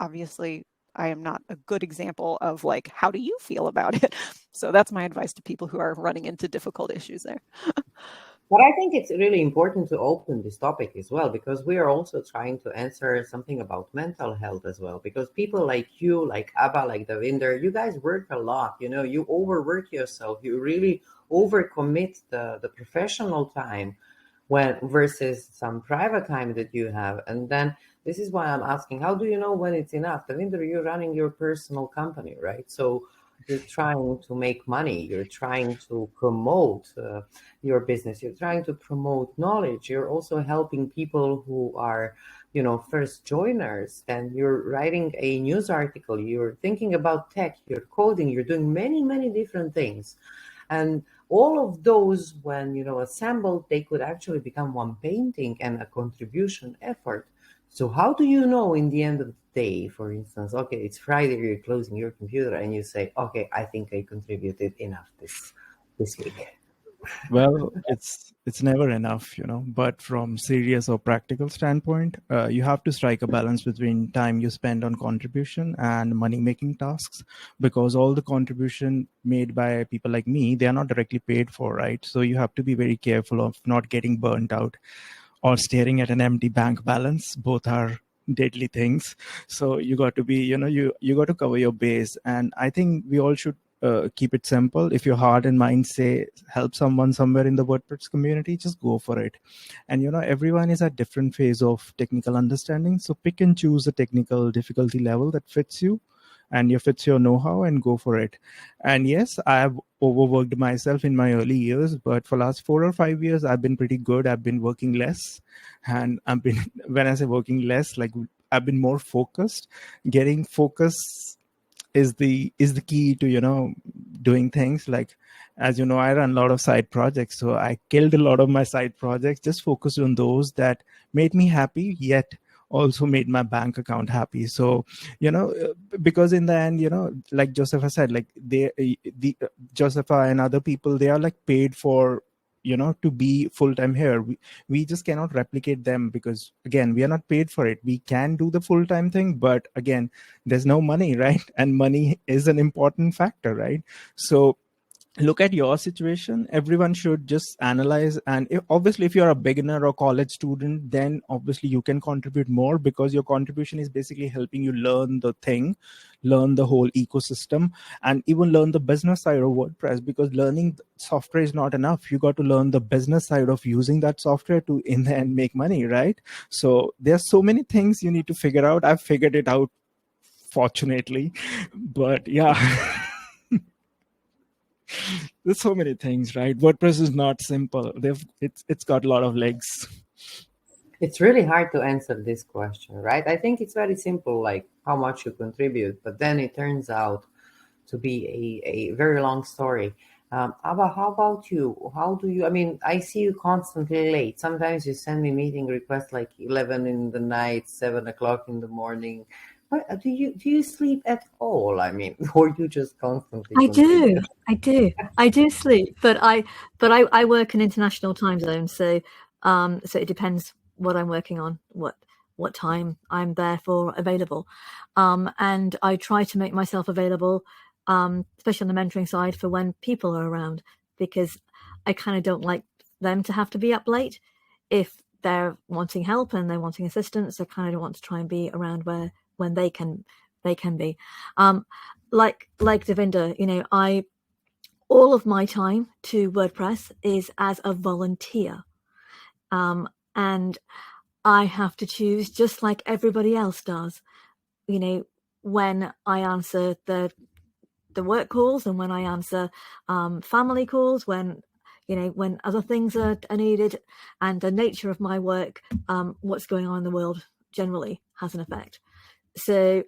Obviously, I am not a good example of like, how do you feel about it? So that's my advice to people who are running into difficult issues there. But I think it's really important to open this topic as well, because we are also trying to answer something about mental health as well. Because people like you, like Abba, like Davinder, you guys work a lot. You know, you overwork yourself. You really overcommit the professional time versus some private time that you have. And then this is why I'm asking, how do you know when it's enough? Davinder, you're running your personal company, right? So you're trying to make money. You're trying to promote your business. You're trying to promote knowledge. You're also helping people who are first joiners, then you're writing a news article, you're thinking about tech, you're coding, you're doing many, many different things. And all of those, when, assembled, they could actually become one painting and a contribution effort. So how do you know in the end of the day, for instance, okay, it's Friday, you're closing your computer and you say, okay, I think I contributed enough this week? Well, it's never enough, but from serious or practical standpoint, you have to strike a balance between time you spend on contribution and money making tasks, because all the contribution made by people like me, they are not directly paid for, right? So you have to be very careful of not getting burnt out or staring at an empty bank balance. Both are deadly things. So you got to be, you got to cover your base. And I think we all should keep it simple. If your heart and mind say help someone somewhere in the WordPress community, just go for it. And everyone is at different phase of technical understanding, so pick and choose a technical difficulty level that fits you and fits your know-how, and go for it. And yes, I have overworked myself in my early years, but for last 4 or 5 years I've been pretty good. I've been working less, and I've been when I say working less, like I've been more focused. Getting focus is the key to doing things. Like, as you know, I run a lot of side projects, so I killed a lot of my side projects, just focused on those that made me happy, yet also made my bank account happy. So because in the end, like Josepha said, like Josepha and other people, they are like paid for to be full-time here. We just cannot replicate them, because again, we are not paid for it. We can do the full-time thing, but again, there's no money, right? And money is an important factor, right? So look at your situation. Everyone should just analyze. And obviously, if you're a beginner or college student, then obviously you can contribute more, because your contribution is basically helping you learn the thing, learn the whole ecosystem, and even learn the business side of WordPress, because learning software is not enough. You got to learn the business side of using that software to in the end make money, right? So there's so many things you need to figure out. I've figured it out, fortunately, but yeah. There's so many things, right? WordPress is not simple. It's got a lot of legs. It's really hard to answer this question, right? I think it's very simple, like how much you contribute, but then it turns out to be a very long story. Abba, how about you? How do you, I see you constantly late. Sometimes you send me meeting requests like 11 in the night, 7 o'clock in the morning. What, do you sleep at all? Or you just constantly continue? I do sleep, but I work in international time zones, so it depends what I'm working on, what time I'm therefore available, and I try to make myself available, especially on the mentoring side, for when people are around, because I kind of don't like them to have to be up late. If they're wanting help and they're wanting assistance, I kind of want to try and be around when they can be. Like Devinder, all of my time to WordPress is as a volunteer, and I have to choose, just like everybody else does, when I answer the work calls and when I answer family calls, when other things are needed, and the nature of my work, what's going on in the world generally has an effect. So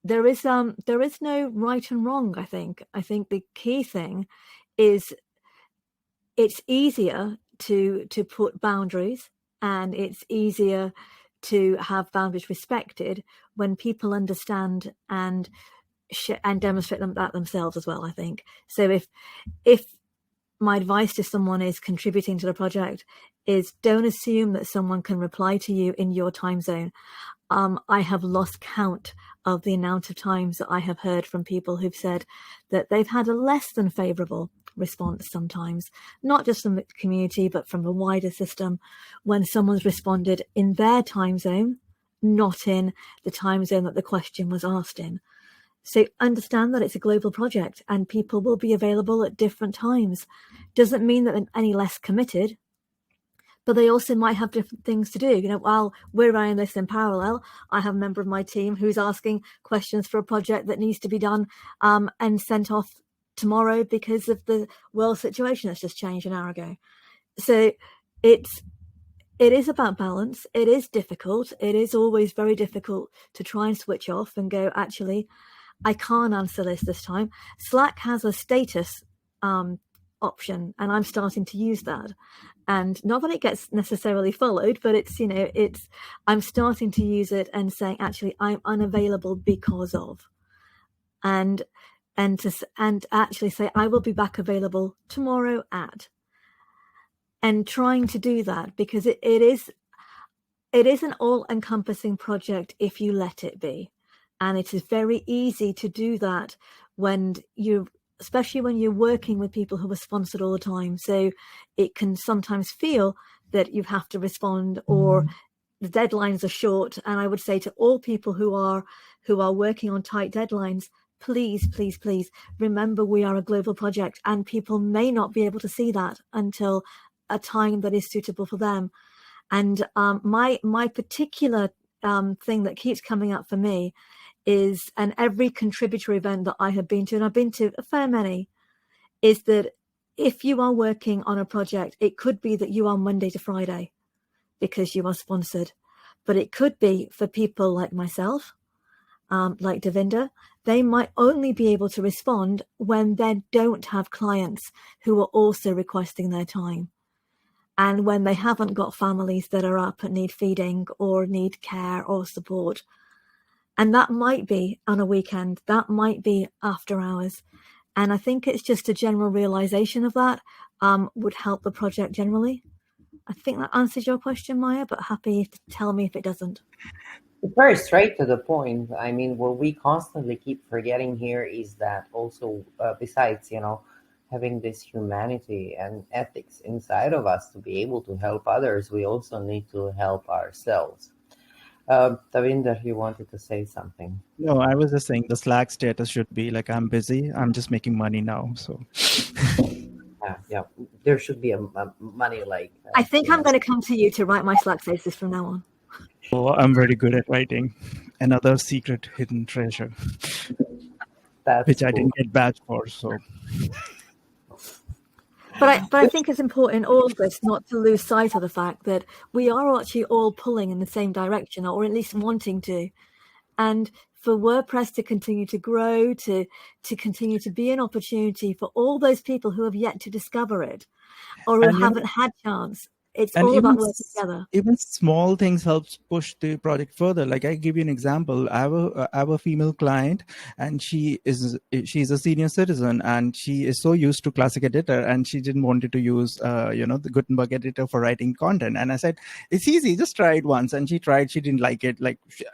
there is no right and wrong. I think the key thing is it's easier to put boundaries, and it's easier to have boundaries respected when people understand and demonstrate that themselves as well, I think. So if my advice to someone is contributing to the project is, don't assume that someone can reply to you in your time zone. I have lost count of the amount of times that I have heard from people who've said that they've had a less than favorable response sometimes, not just from the community, but from the wider system, when someone's responded in their time zone, not in the time zone that the question was asked in. So understand that it's a global project and people will be available at different times. Doesn't mean that they're any less committed, but they also might have different things to do. While we're running this in parallel, I have a member of my team who's asking questions for a project that needs to be done and sent off tomorrow because of the world situation that's just changed an hour ago. So it's it is about balance. It is difficult. It is always very difficult to try and switch off and go, actually, I can't answer this time. Slack has a status option, and I'm starting to use that. And not that it gets necessarily followed, but it's, I'm starting to use it and saying, actually, I'm unavailable because of, and actually say, I will be back available tomorrow at, and trying to do that, because it is an all-encompassing project if you let it be. And it is very easy to do that especially when you're working with people who are sponsored all the time. So it can sometimes feel that you have to respond, or the deadlines are short. And I would say to all people who are working on tight deadlines, please, please, please remember we are a global project, and people may not be able to see that until a time that is suitable for them. And my particular thing that keeps coming up for me is, and every contributor event that I have been to, and I've been to a fair many, is that if you are working on a project, it could be that you are Monday to Friday because you are sponsored, but it could be for people like myself, like Devinder, they might only be able to respond when they don't have clients who are also requesting their time. And when they haven't got families that are up and need feeding or need care or support. And that might be on a weekend, that might be after hours. And I think it's just a general realization of that would help the project generally. I think that answers your question, Maya, but happy to tell me if it doesn't. Very straight to the point. I mean, what we constantly keep forgetting here is that also, besides, having this humanity and ethics inside of us to be able to help others, we also need to help ourselves. Davinder, you wanted to say something. No, I was just saying the Slack status should be like, I'm busy, I'm just making money now. So yeah, there should be a money like. I think I'm going to come to you to write my Slack status from now on. Oh, I'm very good at writing. Another secret hidden treasure, which I didn't get badge for. So. But I think it's important in all of this not to lose sight of the fact that we are actually all pulling in the same direction, or at least wanting to. And for WordPress to continue to grow, to continue to be an opportunity for all those people who have yet to discover it, or who haven't had chance. It's all about working together. Even small things helps push the project further. Like I give you an example. I have a female client, and she's a senior citizen, and she is so used to Classic Editor, and she didn't want to use the Gutenberg editor for writing content. And I said, it's easy, just try it once. And she tried, she didn't like it.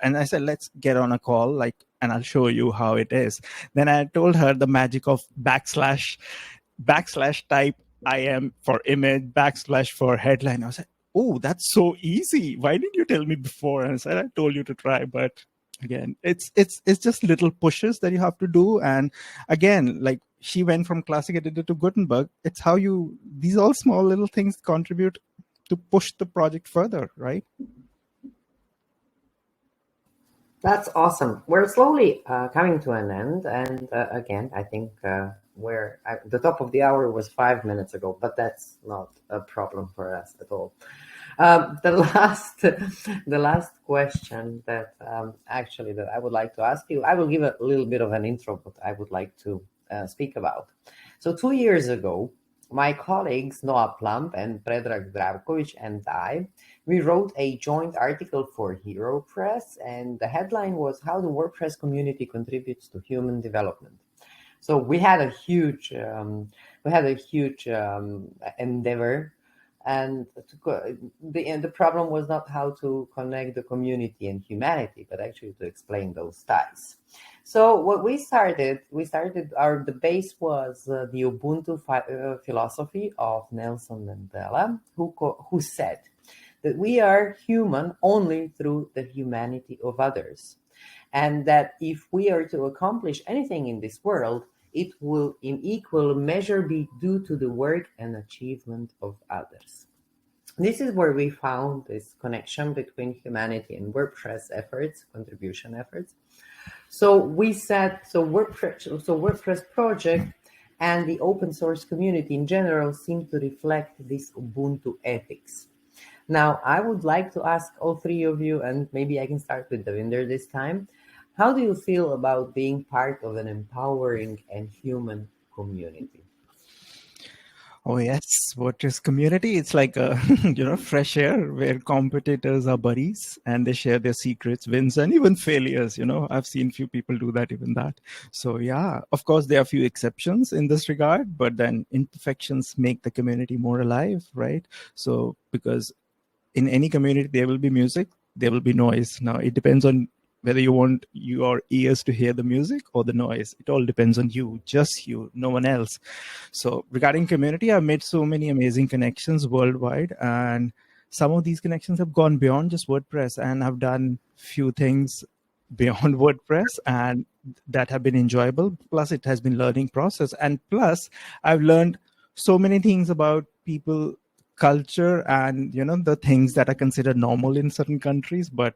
And I said, let's get on a call, and I'll show you how it is. Then I told her the magic of backslash type IM for image, / for headline. I was like, oh, that's so easy. Why didn't you tell me before? And I said, I told you to try. But again, it's just little pushes that you have to do. And again, like she went from Classic Editor to Gutenberg. It's how these all small little things contribute to push the project further, right? That's awesome. We're slowly coming to an end. And again, I think the top of the hour was 5 minutes ago, but that's not a problem for us at all. The last question that that I would like to ask you, I will give a little bit of an intro, but I would like to speak about. So 2 years ago, my colleagues Noah Plump and Predrag Zdravkovic and I, we wrote a joint article for Hero Press, and the headline was "How the WordPress Community Contributes to Human Development." So we had a huge endeavor, and the problem was not how to connect the community and humanity, but actually to explain those ties. So what the base was the Ubuntu philosophy of Nelson Mandela, who said that we are human only through the humanity of others, and that if we are to accomplish anything in this world, it will in equal measure be due to the work and achievement of others. This is where we found this connection between humanity and WordPress efforts, contribution efforts. So we said, WordPress project and the open source community in general seem to reflect this Ubuntu ethics. Now, I would like to ask all three of you, and maybe I can start with Devinder this time. How do you feel about being part of an empowering and human community? Oh yes, WordPress community. It's like a fresh air where competitors are buddies and they share their secrets, wins, and even failures. I've seen few people do that, even that. So yeah, of course there are a few exceptions in this regard, but then imperfections make the community more alive, right? So because in any community there will be music, there will be noise. Now it depends on whether you want your ears to hear the music or the noise. It all depends on you, just you, no one else. So regarding community, I've made so many amazing connections worldwide, and some of these connections have gone beyond just WordPress, and I've done few things beyond WordPress, and that have been enjoyable. Plus it has been learning process, and plus I've learned so many things about people, culture, and the things that are considered normal in certain countries but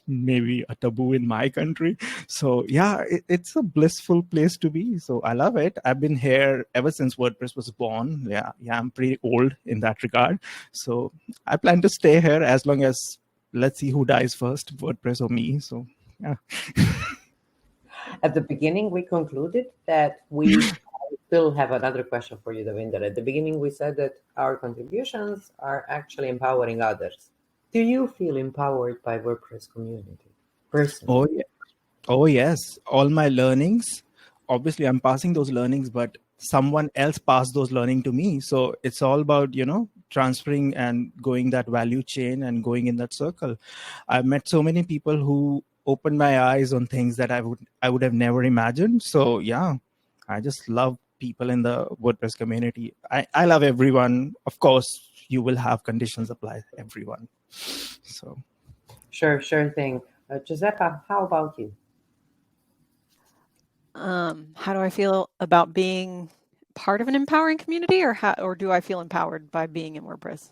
maybe a taboo in my country. So yeah, it's a blissful place to be. So I love it. I've been here ever since WordPress was born. Yeah, I'm pretty old in that regard. So I plan to stay here as long as, let's see who dies first, WordPress or me. So yeah. At the beginning, we concluded that we still have another question for you, Devinder. At the beginning, we said that our contributions are actually empowering others. Do you feel empowered by WordPress community personally? Oh yeah. Oh, yes. All my learnings, obviously, I'm passing those learnings, but someone else passed those learning to me. So it's all about, transferring and going that value chain and going in that circle. I've met so many people who opened my eyes on things that I would have never imagined. So yeah, I just love people in the WordPress community. I love everyone. Of course, you will have conditions apply to everyone. So Sure thing. Giuseppe, how about you? How do I feel about being part of an empowering community, or do I feel empowered by being in WordPress?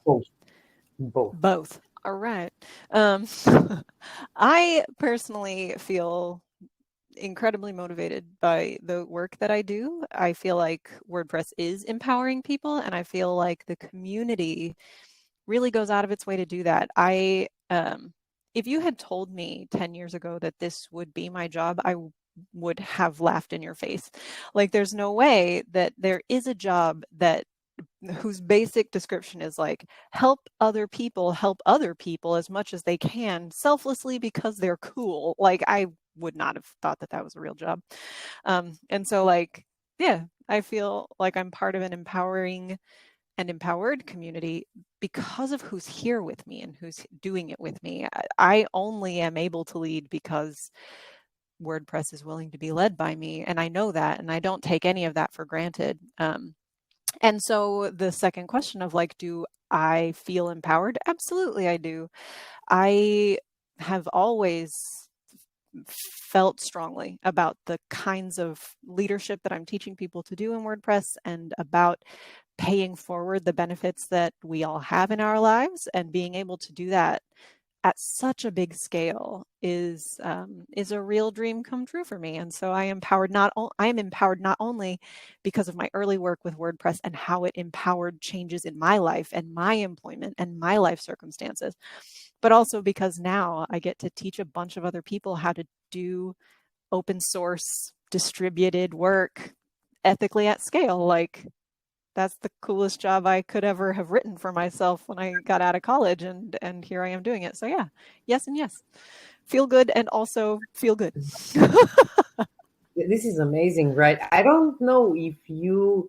Both. All right. I personally feel incredibly motivated by the work that I do. I feel like WordPress is empowering people, and I feel like the community really goes out of its way to do that. If you had told me 10 years ago that this would be my job, I would have laughed in your face. Like, there's no way that there is a job whose basic description is like help other people as much as they can selflessly because they're cool. Like, I would not have thought that was a real job. And so, like, yeah, I feel like I'm part of an empowering and empowered community because of who's here with me and who's doing it with me. I only am able to lead because WordPress is willing to be led by me, and I know that, and I don't take any of that for granted. And so the second question of like, do I feel empowered? Absolutely, I do. I have always felt strongly about the kinds of leadership that I'm teaching people to do in WordPress, and about paying forward the benefits that we all have in our lives, and being able to do that at such a big scale is a real dream come true for me. And so I am empowered not only because of my early work with WordPress and how it empowered changes in my life and my employment and my life circumstances, but also because now I get to teach a bunch of other people how to do open source distributed work ethically at scale. Like, that's the coolest job I could ever have written for myself when I got out of college, and here I am doing it. So yeah, yes and yes. Feel good and also feel good. This is amazing, right? I don't know if you're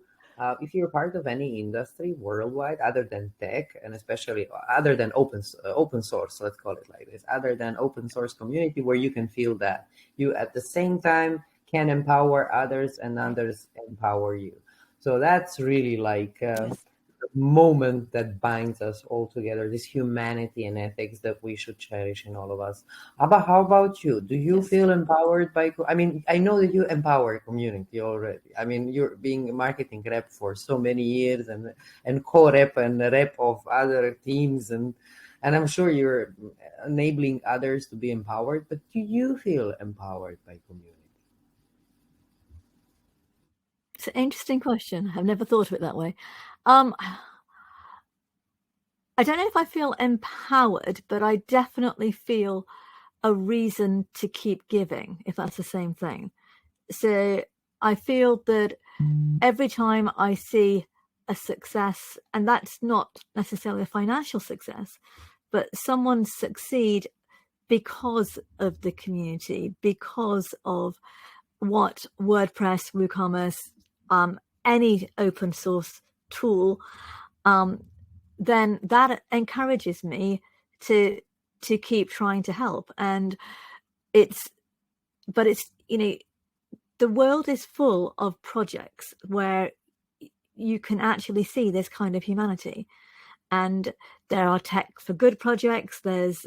part of any industry worldwide other than tech, and especially other than open source, let's call it like this, other than open source community, where you can feel that you at the same time can empower others and others empower you. So that's really like Yes. the moment that binds us all together, this humanity and ethics that we should cherish in all of us. Abba, how about you? Do you Yes. feel empowered by, I mean, I know that you empower community already. I mean, you're being a marketing rep for so many years, and co-rep and rep of other teams, and I'm sure you're enabling others to be empowered, but do you feel empowered by community? It's an interesting question. I've never thought of it that way. Um, I don't know if I feel empowered, but I definitely feel a reason to keep giving, if that's the same thing. So I feel that every time I see a success, and that's not necessarily a financial success, but someone succeed because of the community, because of what WordPress, WooCommerce, any open source tool, then that encourages me to keep trying to help. And it's the world is full of projects where you can actually see this kind of humanity. And there are tech for good projects. There's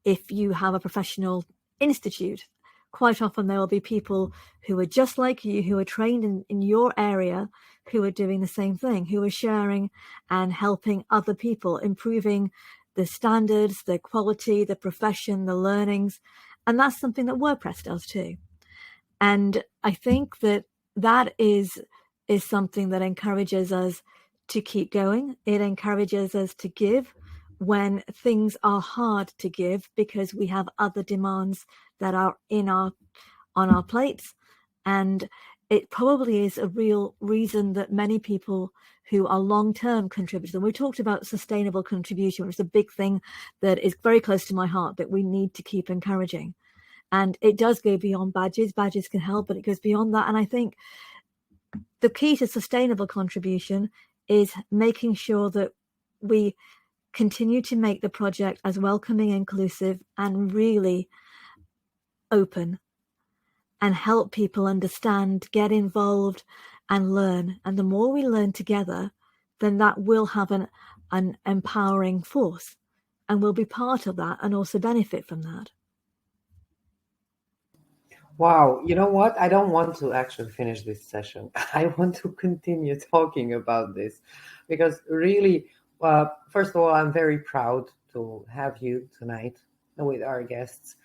if you have a professional institute, quite often there will be people who are just like you, who are trained in your area, who are doing the same thing, who are sharing and helping other people, improving the standards, the quality, the profession, the learnings. And that's something that WordPress does too. And I think that is something that encourages us to keep going. It encourages us to give when things are hard to give, because we have other demands that are on our plates. And it probably is a real reason that many people who are long-term contributors, and we talked about sustainable contribution, which is a big thing that is very close to my heart, that we need to keep encouraging. And it does go beyond badges. Badges can help, but it goes beyond that. And I think the key to sustainable contribution is making sure that we continue to make the project as welcoming, inclusive, and really open, and help people understand, get involved, and learn. And the more we learn together, then that will have an empowering force, and we'll be part of that and also benefit from that. Wow, you know what? I don't want to actually finish this session. I want to continue talking about this because really, first of all, I'm very proud to have you tonight with our guests.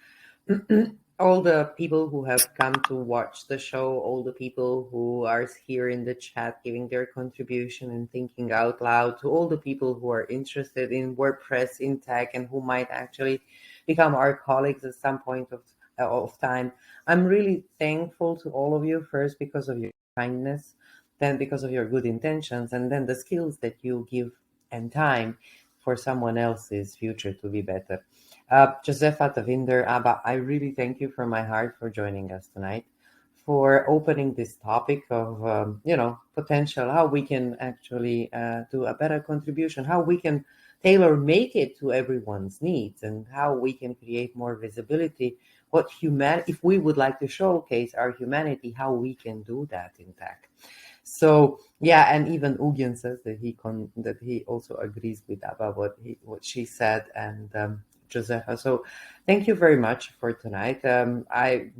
All the people who have come to watch the show, all the people who are here in the chat giving their contribution and thinking out loud, to all the people who are interested in WordPress, in tech, and who might actually become our colleagues at some point of time. I'm really thankful to all of you, first because of your kindness, then because of your good intentions, and then the skills that you give and time for someone else's future to be better. Josefa, Tavinder, Abba, I really thank you from my heart for joining us tonight, for opening this topic of, potential, how we can actually do a better contribution, how we can tailor make it to everyone's needs, and how we can create more visibility. If we would like to showcase our humanity, how we can do that in tech. So yeah, and even Ugyen says that he also agrees with Abba what she said, and Josefa. So thank you very much for tonight. I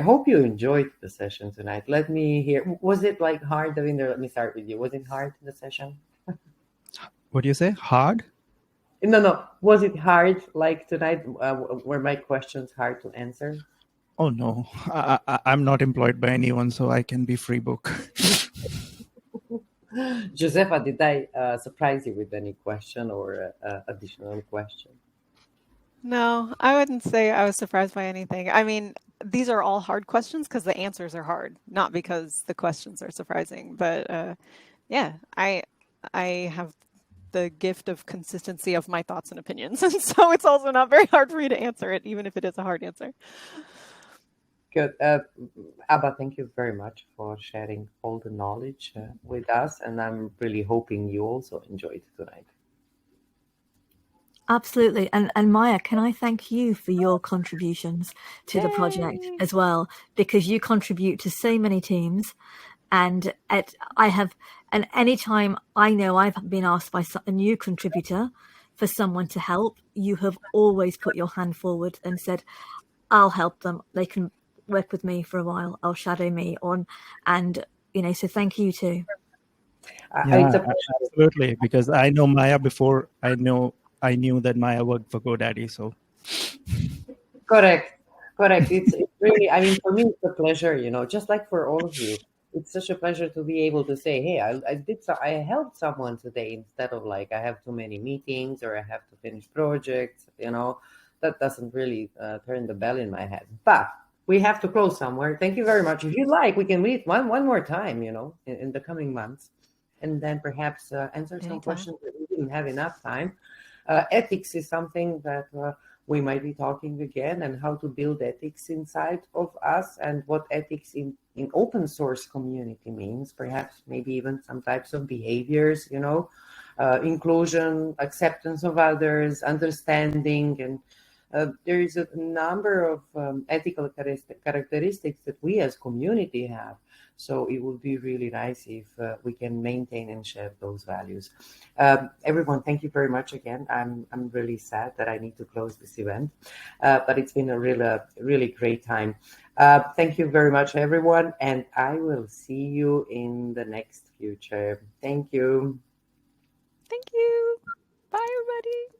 hope you enjoyed the session tonight. Let me hear. Was it like hard, Davinder? Let me start with you. Was it hard, the session? What do you say? Hard? No. Was it hard like tonight? Were my questions hard to answer? Oh, no. I'm not employed by anyone, so I can be free book. Josefa, did I surprise you with any question or additional question? No, I wouldn't say I was surprised by anything. I mean, these are all hard questions because the answers are hard, not because the questions are surprising. But yeah, I have the gift of consistency of my thoughts and opinions. And so it's also not very hard for me to answer it, even if it is a hard answer. Good. Abba, thank you very much for sharing all the knowledge with us. And I'm really hoping you also enjoyed tonight. Absolutely. And Maya, can I thank you for your contributions to the project as well? Because you contribute to so many teams. And anytime I know I've been asked by a new contributor for someone to help, you have always put your hand forward and said, I'll help them. They can work with me for a while. I'll shadow me on. And, so thank you too. Yeah, absolutely. Because I know Maya before I knew that Maya worked for GoDaddy. So correct. It's really, for me, it's a pleasure, just like for all of you. it's such a pleasure to be able to say, hey, I helped someone today, instead of like, I have too many meetings or I have to finish projects, that doesn't really turn the bell in my head. But we have to close somewhere. Thank you very much. If you'd like, we can meet one more time, in the coming months, and then perhaps answer some questions that we didn't have enough time. Ethics is something that we might be talking again, and how to build ethics inside of us, and what ethics in open source community means, perhaps maybe even some types of behaviors, inclusion, acceptance of others, understanding, and there is a number of ethical characteristics that we as community have. So it would be really nice if we can maintain and share those values. Everyone, thank you very much again. I'm really sad that I need to close this event, but it's been a really great time. Thank you very much, everyone, and I will see you in the next future. Thank you. Thank you. Bye, everybody.